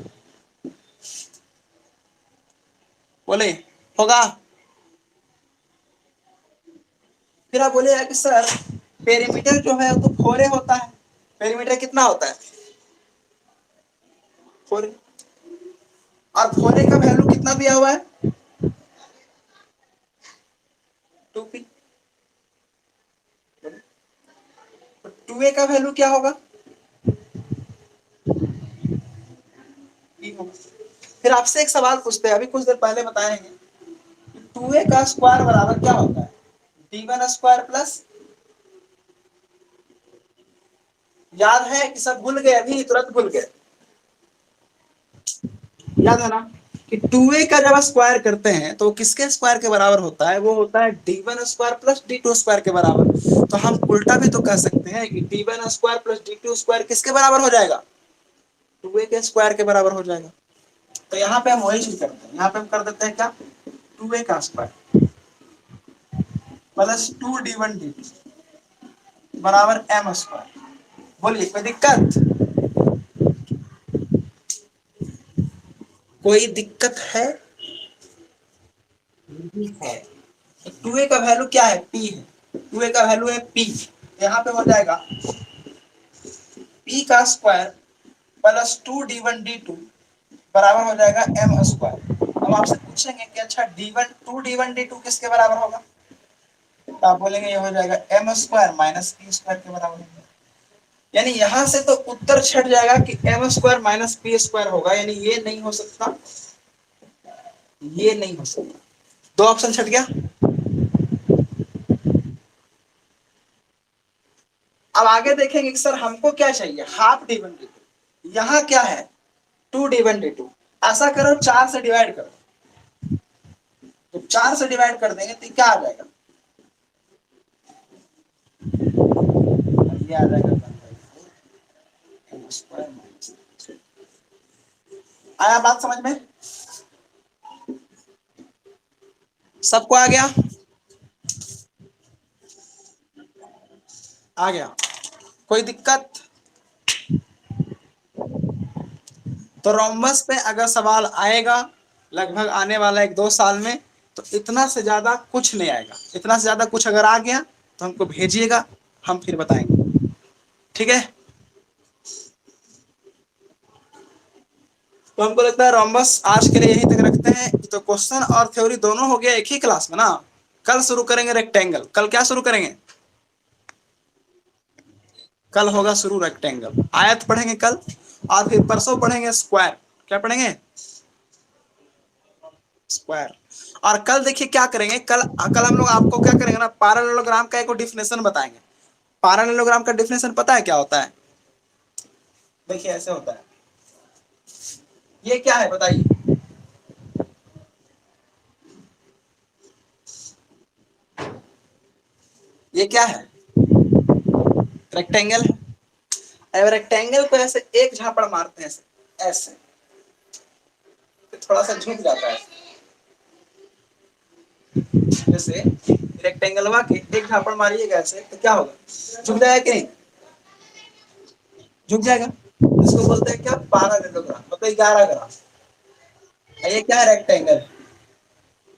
बोले होगा? फिर आप बोले कि सर पेरीमीटर जो है वो तो 4a होता है, पेरीमीटर कितना होता है? 4a, और 4a का वैल्यू कितना दिया हुआ है? 2p। 2a का वैल्यू क्या होगा? p होगा। फिर आपसे एक सवाल पूछते हैं, अभी कुछ देर पहले बताएंगे, 2a का स्क्वायर बराबर क्या होता है? d1 स्क्वायर प्लस, याद है कि सब भूल गए, अभी तुरंत भूल गए? याद है ना कि 2a का जब स्क्वायर करते हैं तो किसके स्क्वायर के बराबर होता है? वो होता है d1 square plus d2 square के बराबर। तो हम उल्टा भी तो कह सकते हैं कि d1 square plus d2 square किसके बराबर हो जाएगा? 2a के स्क्वायर के बराबर हो जाएगा। तो यहाँ पे हम वही चीज करते हैं, यहाँ पे हम कर देते हैं क्या, 2a का स्क्वायर प्लस 2d1 d2 बराबर m स्क्वायर। बोलिए कोई दिक्कत? कोई दिक्कत है? है। टू ए का वैल्यू क्या है? पी है, टू ए का वैल्यू है पी। यहाँ पे हो जाएगा पी का स्क्वायर प्लस 2d1 d2 बराबर हो जाएगा m स्क्वायर। हम आपसे पूछेंगे कि अच्छा d1 2d1 d2 किसके बराबर होगा, तो आप बोलेंगे ये हो जाएगा m square minus P square के बराबर होगा। यानी यहां से तो उत्तर छट जाएगा कि m square minus P square होगा, यानी ये नहीं हो सकता, ये नहीं हो सकता। दो ऑप्शन छट गया। अब आगे देखेंगे कि सर हमको क्या चाहिए, हाफ d1 d2, यहाँ क्या है 2d1 d2। ऐसा करो 4 से डिवाइड करो, तो 4 से डिवाइड कर देंगे तो क्या आ जाएगा? ये आ जाएगा, आया बात समझ में? सबको आ गया? आ गया। कोई दिक्कत? तो रोम्बस पे अगर सवाल आएगा, लगभग आने वाला 1-2 साल में, तो इतना से ज्यादा कुछ नहीं आएगा। इतना से ज्यादा कुछ अगर आ गया तो हमको भेजिएगा, हम फिर बताएंगे। ठीक है? तो हमको लगता है रोम्बस आज के लिए यहीं तक रखते हैं। तो क्वेश्चन और थ्योरी दोनों हो गया एक ही क्लास में ना। कल शुरू करेंगे रेक्टेंगल। कल क्या शुरू करेंगे? कल होगा शुरू रेक्टेंगल, आयत पढ़ेंगे कल। और फिर परसों पढ़ेंगे स्क्वायर। क्या पढ़ेंगे? स्क्वायर। और कल देखिए क्या करेंगे, कल कल हम लोग आपको क्या करेंगे ना, पैरेललोग्राम का एक डेफिनेशन बताएंगे। पैरेललोग्राम का डेफिनेशन पता है क्या होता है? देखिए ऐसे होता है, ये क्या है बताइए? ये क्या है? रेक्टेंगल है। अब रेक्टेंगल को ऐसे एक झापड़ मारते हैं, ऐसे ऐसे तो थोड़ा सा झुक जाता है। जैसे रेक्टेंगलवा के एक झापड़ मारिएगा ऐसे तो क्या होगा? झुक जाएगा कि नहीं? झुक जाएगा। इसको बोलते हैं क्या? पैरेललोग्राम, मतलब 11 ग्राम। ये क्या है? रेक्टेंगल।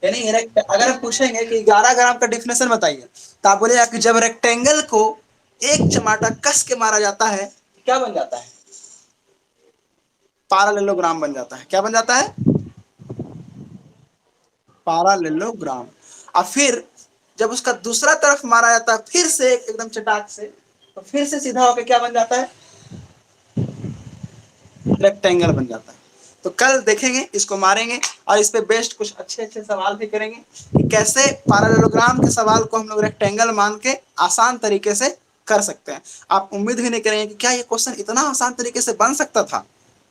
यानी अगर आप पूछेंगे कि 11 ग्राम का डिफिनेशन बताइए, तो आप बोलिएगा कि जब रेक्टेंगल को एक चमाटा कस के मारा जाता है तो क्या बन जाता है? पैरेललोग्राम बन जाता है। क्या बन जाता है? पैरेललोग्राम। और फिर जब उसका दूसरा तरफ मारा जाता है फिर से एकदम चटाक से, तो फिर से सीधा होकर क्या बन जाता है? रेक्टेंगल बन जाता है। तो कल देखेंगे, इसको मारेंगे और इस पे बेस्ड कुछ अच्छे अच्छे सवाल भी करेंगे कि कैसे पैरेललोग्राम के सवाल को हम लोग रेक्टेंगल मान के आसान तरीके से कर सकते हैं। आप उम्मीद भी नहीं करेंगे कि क्या ये क्वेश्चन इतना आसान तरीके से बन सकता था।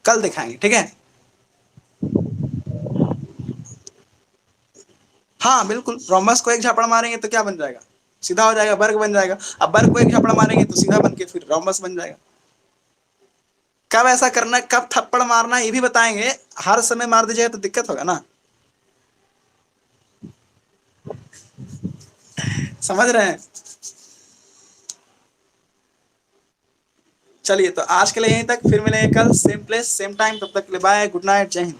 कल दिखाएंगे, ठीक है? हाँ बिल्कुल, रोमबस को एक झापड़ मारेंगे तो क्या बन जाएगा? सीधा हो जाएगा, वर्ग बन जाएगा। अब वर्ग को एक झापड़ मारेंगे तो सीधा बन के फिर रोमबस बन जाएगा। कब ऐसा करना, कब थप्पड़ मारना, ये भी बताएंगे। हर समय मार दीजिएगा तो दिक्कत होगा ना। समझ रहे हैं? चलिए तो आज के लिए यहीं तक, फिर मिलेंगे कल सेम प्लेस सेम टाइम। तब तक के लिए बाय, गुड नाइट, जय हिंद।